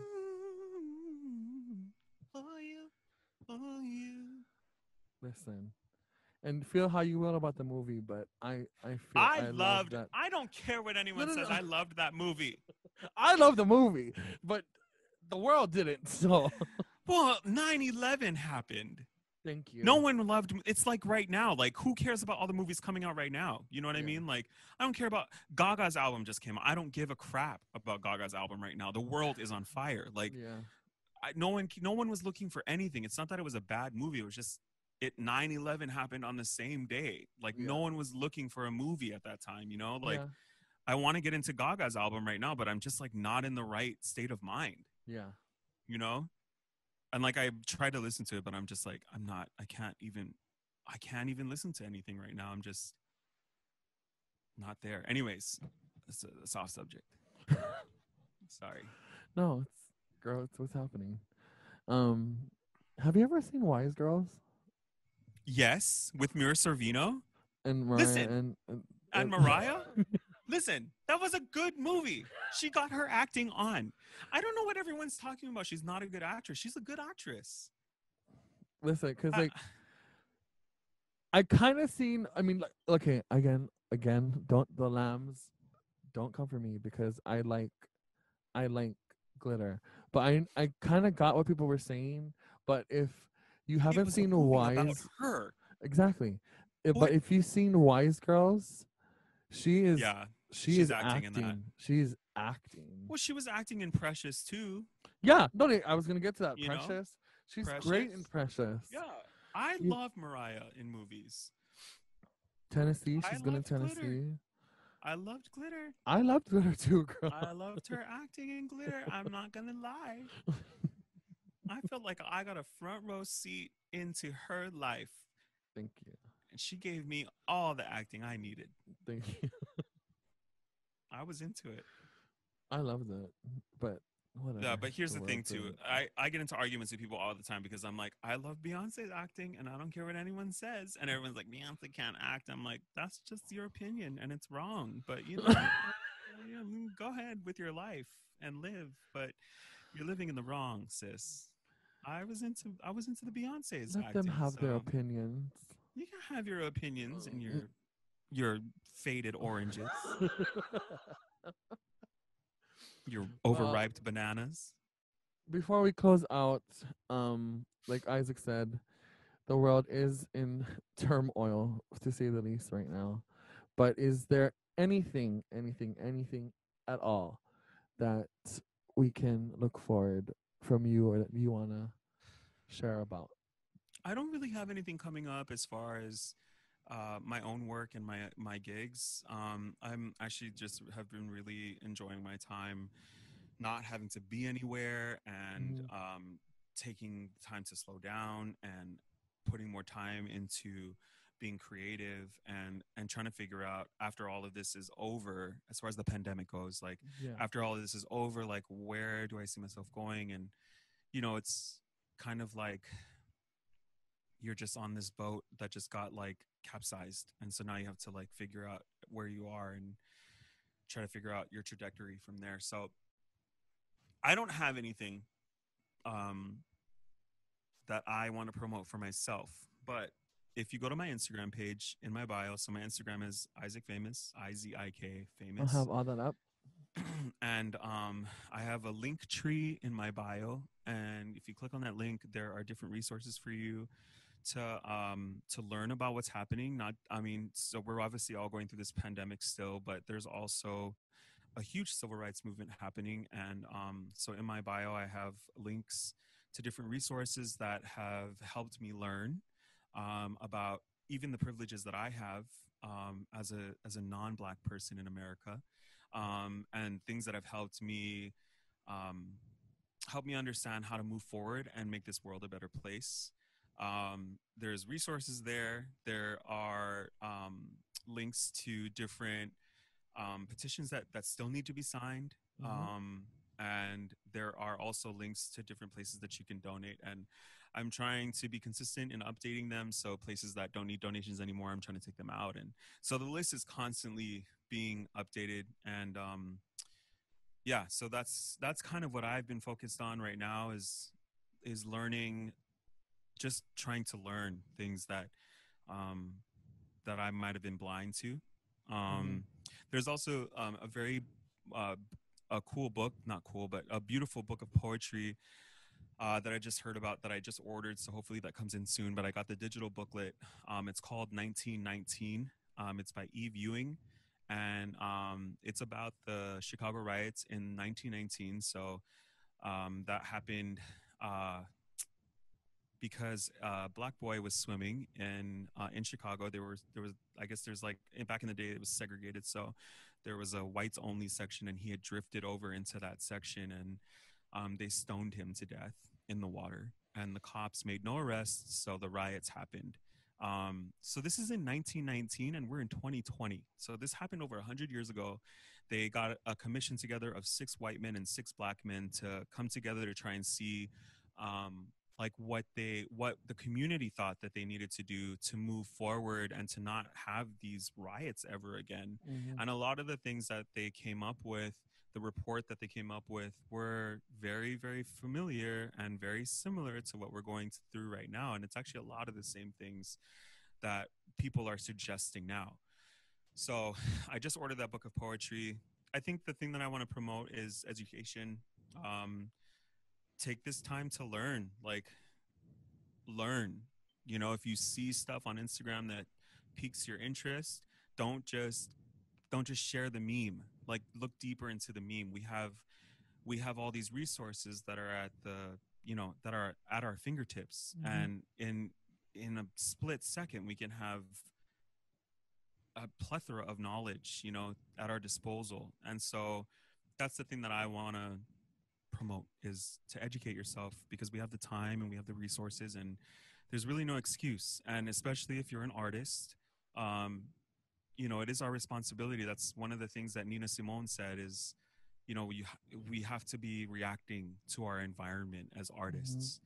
For you, for you. listen, and feel how you will about the movie, but I feel I love that. I don't care what No, anyone no, says. no. I loved that movie. I love the movie, but the world didn't. So Well, 9/11 happened. thank No you. one loved it's like right now. Like, who cares about all the movies coming out right now? You know what I Yeah, mean? Like, I don't care about Gaga's album just came out. I don't give a crap about Gaga's album right now. The world is on fire. Like, yeah, no one was looking for anything. It's not that it was a bad movie. It was just 9/11 happened on the same day. Like, no yeah, one was looking for a movie at that time, you know? Like, yeah, I want to get into Gaga's album right now, but I'm just like not in the right state of mind, yeah, you know? And like I tried to listen to it, but I'm just like I'm not. I can't even listen to anything right now. I'm just not there. Anyways, it's a soft subject. Sorry. no, it's girl. It's what's happening. Um, have you ever seen Wise Girls Yes, with Mira Sorvino. and Mariah Listen, and and Mariah. Listen, that was a good movie. She got her acting on. I don't know what everyone's talking about. She's not a good actress. She's a good actress. listen, because I, like I kind of seen. I mean, like, okay, again, don't the lambs don't come for me because I like glitter, but I kind of got what people were saying. But if you it haven't was a seen movie about Wise, her. exactly. But What? if you've seen Wise Girls, she is Yeah, she she's is acting in that. acting. She's acting. Well, she was acting in Precious too. Yeah, no, I was gonna get to that. You know, Precious. She's great in Precious. Precious. Yeah, I You, love Mariah in movies. Tennessee. I She's good in loved Glitter. Tennessee. I loved Glitter. I loved Glitter too, girl. I loved her acting in Glitter. I'm not gonna lie. I felt like I got a front row seat into her life, Thank you. and she gave me all the acting I needed. Thank you. I was into it. I love that, but whatever. Yeah, but here's The the world thing too. didn't. I get into arguments with people all the time because I'm like, I love Beyonce's acting and I don't care what anyone says. And everyone's like, Beyonce can't act. I'm like, that's just your opinion and it's wrong. But you know, yeah, go ahead with your life and live. But you're living in the wrong, sis. I was into the Beyonce's Let them acting. have their So opinions. you can have your opinions and your faded oranges, your Well, overripe bananas. before we close out, like Isaac said, the world is in turmoil, to say the least, right now. But is there anything at all that we can look forward from you or that you wanna share about? I don't really have anything coming up as far as my own work and my gigs. I'm actually just have been really enjoying my time, not having to be anywhere and Hmm. taking time to slow down and putting more time into being creative and trying to figure out after all of this is over, as far as the pandemic goes, like Yeah. after all of this is over, like where do I see myself going? And it's kind of like you're just on this boat that just got like capsized, and so now you have to like figure out where you are and try to figure out your trajectory from there. So I don't have anything um, that I want to promote for myself, but if you go to my Instagram page in my bio, so my Instagram is Izik Famous, Izik I'll Famous, have all that up. and I have a link tree in my bio, and if you click on that link, there are different resources for you to learn about what's happening. Not, I mean, so we're obviously all going through this pandemic still, but there's also a huge civil rights movement happening, and so in my bio, I have links to different resources that have helped me learn about even the privileges that I have as a non-Black person in America, and things that have um, helped me understand how to move forward and make this world a better place. There's resources there. There are links to different petitions that still need to be signed. Mm-hmm. And there are also links to different places that you can donate. And I'm trying to be consistent in updating them. So places that don't need donations anymore, I'm trying to take them out. And so the list is constantly being updated. And yeah, so that's kind of what I've been focused on right now is learning, just trying to learn things um, that I might have been blind to. Mm-hmm. There's also a very uh, a cool book, not cool, but a beautiful book of poetry that I just heard about that I just ordered. So hopefully that comes in soon. But I got the digital booklet. It's called 1919. It's by Eve Ewing. And it's about the Chicago riots in 1919. So that happened because a black boy was swimming in Chicago. There was I guess there's like back in the day it was segregated, so there was a whites only section, and he had drifted over into that section, and they stoned him to death in the water, and the cops made no arrests, so the riots happened. So this is in 1919, and we're in 2020. So this happened over 100 years ago. They got a commission together of 6 white men and 6 black men to come together to try and see um, like what the community thought that they needed to do to move forward and to not have these riots ever again. Mm-hmm. And a lot of the things that they came up with, the report that they came up with, were very, very familiar and very similar to what we're going through right now. And it's actually a lot of the same things that people are suggesting now. So I just ordered that book of poetry. I think the thing that I want to promote is education. um, Take this time to learn, like learn. You know, if you see stuff on Instagram that piques your interest, don't just don't just share the meme. Like look deeper into the meme. We have all these resources that are at the, you know, that are at our fingertips, Mm-hmm. and in a split second we can have a plethora of knowledge, you know, at our disposal. And so that's the thing that I want to promote, is to educate yourself, because we have the time and we have the resources, and there's really no excuse. And especially if you're an artist, um, you know, it is our responsibility. That's one of the things that Nina Simone said is, you know, we have to be reacting to our environment as Mm-hmm. artists.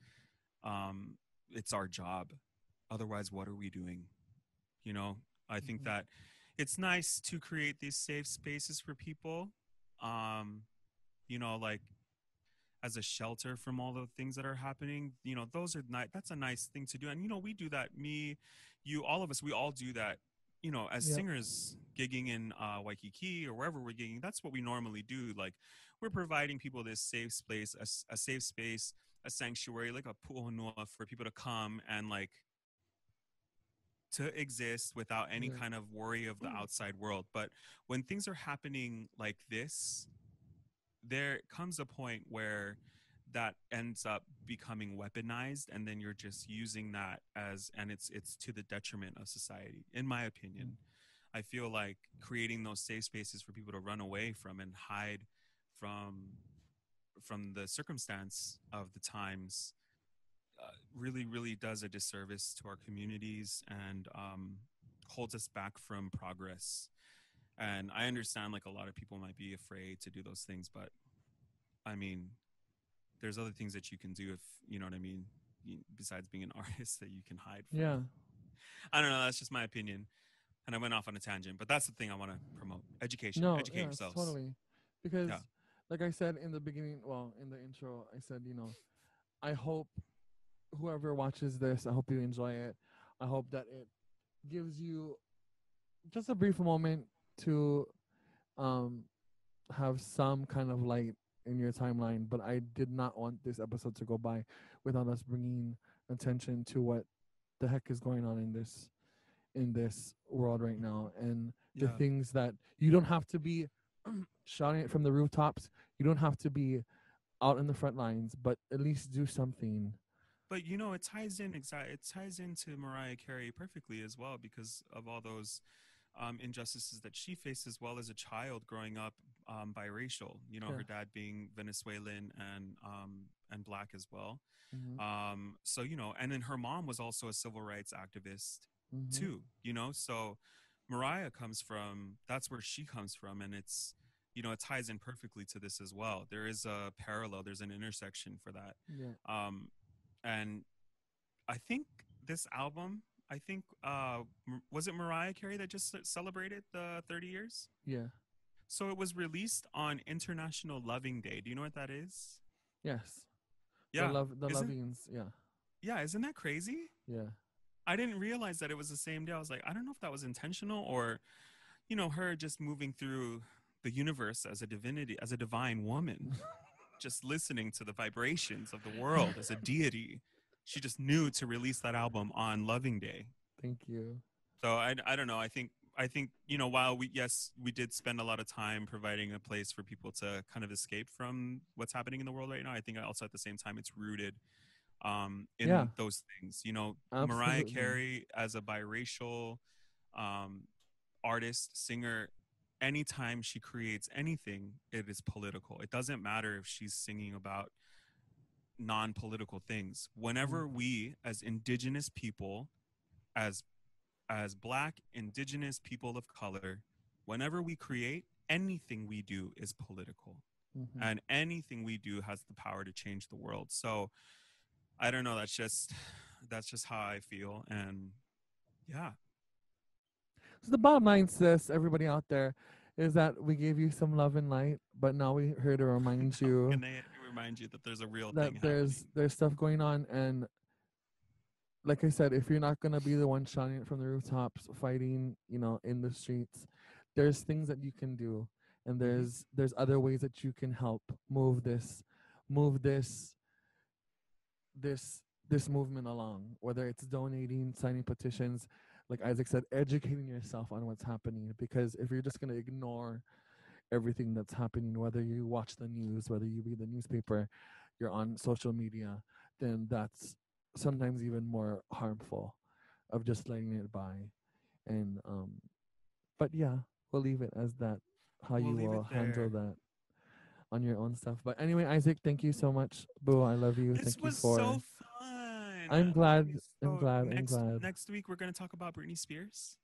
Um, it's our job. Otherwise, what are we doing? You know, I think Mm-hmm. that it's nice to create these safe spaces for people. Um, you know, like as a shelter from all the things that are happening. You know, those are that's a nice thing to do. And you know, we do that. Me, you, all of us, we all do that. You know, as Yep. singers gigging in Waikiki or wherever we're gigging, that's what we normally do. Like, we're providing people this safe space, a safe space, a sanctuary, like a pu'onua for people to come and like to exist without any Yeah. kind of worry of the outside world. But when things are happening like this, there comes a point where that ends up becoming weaponized, and then you're just using that as, and it's to the detriment of society, in my opinion. I feel like creating those safe spaces for people to run away from and hide from the circumstance of the times really, really does a disservice to our communities, and holds us back from progress. And I understand like a lot of people might be afraid to do those things, but I mean, there's other things that you can do, if you know what I mean. besides being an artist that you can hide from. Yeah. I don't know. That's just my opinion. And I went off on a tangent, but that's the thing I want to promote. Education. No, Educate yes, yourselves. totally. Because, Yeah. like I said in the beginning, well, in the intro, I said, I hope whoever watches this, I hope you enjoy it. I hope that it gives you just a brief moment to um have some kind of light in your timeline. But I did not want this episode to go by without us bringing attention to what the heck is going on in this world right now, and the Yeah. things that you don't have to be shouting it from the rooftops. You don't have to be out in the front lines, but at least do something. But it ties in it ties into Mariah Carey perfectly as well, because of all those injustices that she faced as well as a child growing up biracial. Her dad being Venezuelan and black as well. Mm-hmm. So and then her mom was also a civil rights activist Mm-hmm. too. So Mariah that's where she comes from, and it's it ties in perfectly to this as well. There is a parallel, there's an intersection for that. Yeah. And I think this album, was it Mariah Carey that just celebrated the 30 years? Yeah. So it was released on International Loving Day. Do you know what that is? Yes. Yeah. The Lovings. Yeah. Yeah, isn't that crazy? Yeah. I didn't realize that it was the same day. I was like, I don't know if that was intentional or, her just moving through the universe as a divinity, as a divine woman, just listening to the vibrations of the world as a deity. She just knew to release that album on Loving Day. Thank you. So I don't know. I think while we did spend a lot of time providing a place for people to kind of escape from what's happening in the world right now, I think also at the same time it's rooted in those things. Absolutely. Mariah Carey as a biracial artist, singer, anytime she creates anything, it is political. It doesn't matter if she's singing about non-political things. Whenever we as indigenous people, as Black, indigenous people of color, whenever we create, anything we do is political. Mm-hmm. And anything we do has the power to change the world. So I don't know, that's just how I feel. And yeah. So the bottom line, sis, everybody out there, is that we gave you some love and light, but now we're here to remind you and they remind you that there's a real that thing there's stuff going on. And like I said, if you're not gonna be the one shouting it from the rooftops, fighting, in the streets, there's things that you can do, and there's other ways that you can help move this movement along. Whether it's donating, signing petitions, like Izik said, educating yourself on what's happening. Because if you're just gonna ignore everything that's happening, whether you watch the news, whether you read the newspaper, you're on social media, then that's sometimes even more harmful of just letting it by. And but yeah, we'll leave it as that, how you will handle that on your own stuff. But anyway, Izik, thank you so much. Boo, I love you. This thank was you for so fun. I'm glad. So I'm glad. Next week we're gonna talk about Britney Spears.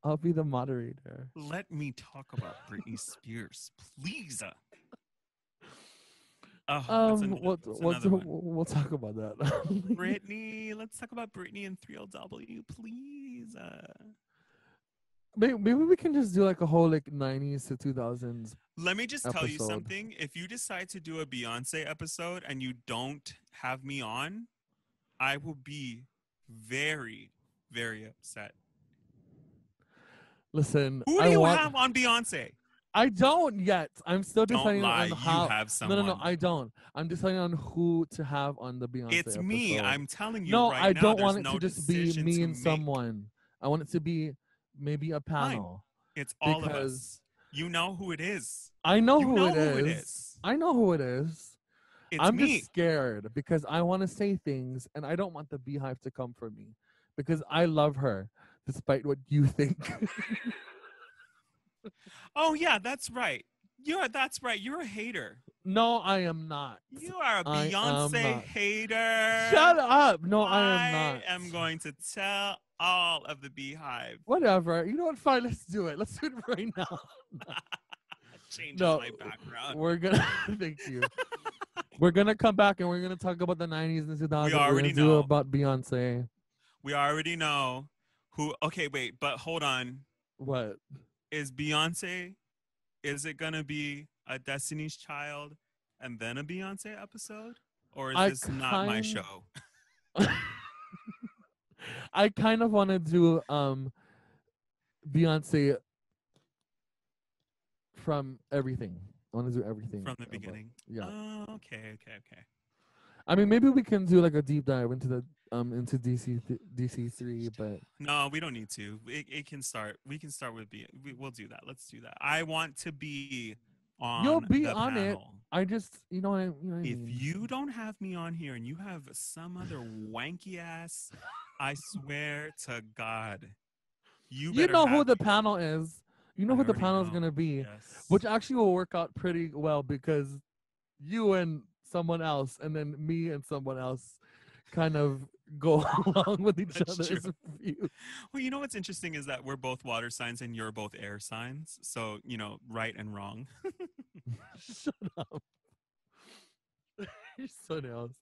I'll be the moderator. Let me talk about Britney Spears, please. We'll talk about that. Britney, let's talk about Britney and 3LW, please. Maybe we can just do like a whole 90s to 2000s. Let me just tell you episode. something. If you decide to do a Beyonce episode and you don't have me on, I will be very, very upset. Listen, who do you have on Beyonce? I don't yet. I'm still deciding on how. You have someone. No, I don't. I'm deciding on who to have on the Beyonce It's episode. me. I'm telling you no, right I now. don't There's want it no to just be me and make. someone. I want it to be maybe a panel. Fine. It's all of us. You know who it is. I know who it is. I know who it is. I'm me. just scared because I want to say things and I don't want the beehive to come for me because I love her despite what you think. Oh yeah, that's right. That's right. You're a hater. No, I am not. You are a Beyonce hater. Shut up. No, I am not. I am going to tell all of the beehive. Whatever. You know what? Fine. Let's do it. Let's do it right now. Changes my background. We're gonna. Thank you. We're gonna come back and we're gonna talk about the 90s and 2000s. We We're already gonna do know. about Beyonce. We already know who. Okay, wait, but hold on. What? Is Beyonce? Is it gonna be a Destiny's Child and then a Beyonce episode, or is this not my show? I kind of want to do Beyonce from everything. I want to do everything From the beginning. Yeah. Oh, okay. I mean, maybe we can do like a deep dive into the into DC3, but no, we don't need to. It can start. We can start with we'll do that. Let's do that. I want to be on. You'll be the on panel. it. I just, you know what I If mean. you don't have me on here and you have some other wanky ass, I swear to God, you know who the me. panel is. You know who the panel is going to be, yes. which actually will work out pretty well because you and someone else and then me and someone else kind of go along with each other's views. Well, you know what's interesting is that we're both water signs and you're both air signs. So, you know, right and wrong. Shut up. You're so nails.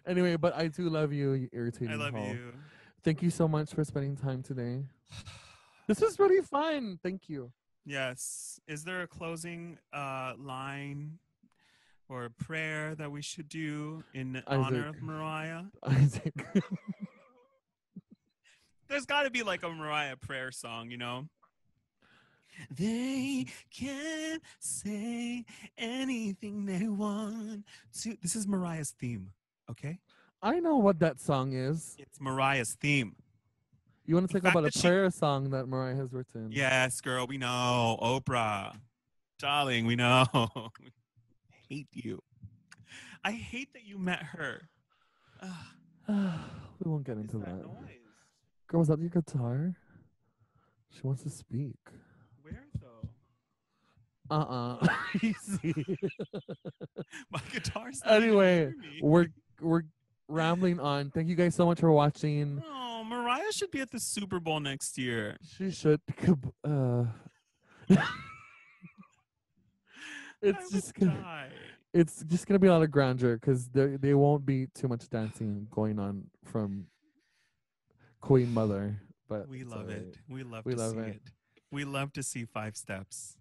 Anyway, but I do love you, you irritating I love hoe. you. Thank you so much for spending time today. This is really fun. Thank you. Yes. Is there a closing line or a prayer that we should do in honor of Mariah? Izik. There's got to be like a Mariah prayer song, you know? They can say anything they want to. This is Mariah's theme, okay? I know what that song is. It's Mariah's theme. You want to talk about a prayer song that Mariah has written? Yes, girl, we know. Oprah. Darling, we know. I hate you. I hate that you met her. We won't get into that. Noise? Girl, was that your guitar? She wants to speak. Where though? Easy. My guitar's not anyway, even me. we're rambling on. Thank you guys so much for watching. Oh, Mariah should be at the Super Bowl next year. She should. It's just gonna be a lot of grandeur because they won't be too much dancing going on from Queen Mother. But we love it. We love it. We love to see 5 steps.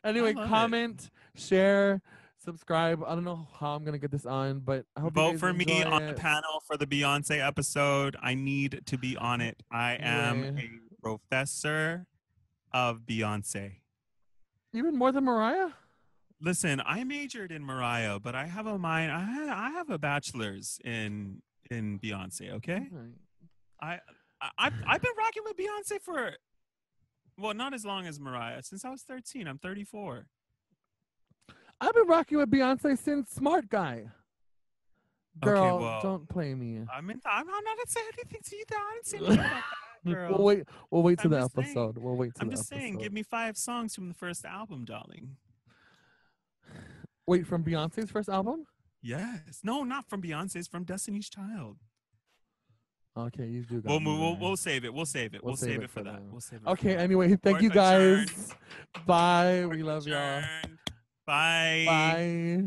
Anyway, comment, share, subscribe. I don't know how I'm gonna get this on, but I hope vote for me on the panel for the Beyonce episode. I need to be on it. I am a professor of Beyonce. Even more than Mariah? Listen, I majored in Mariah, but I have a mind. I have a bachelor's in Beyonce. Okay, I've been rocking with Beyonce for, well, not as long as Mariah. Since I was 13. I'm 34. I've been rocking with Beyonce since Smart Guy. Girl, okay, well, don't play me. I'm not gonna say anything to you. I didn't say anything about that, girl. We'll wait to the episode. We'll wait to the episode. I'm just saying, give me 5 songs from the first album, darling. Wait, from Beyonce's first album? Yes. No, not from Beyonce's. From Destiny's Child. Okay, you do. We'll save it. We'll save it. We'll save it for that. We'll save it. Okay. Anyway, thank you guys. Bye. We love y'all. Bye. Bye.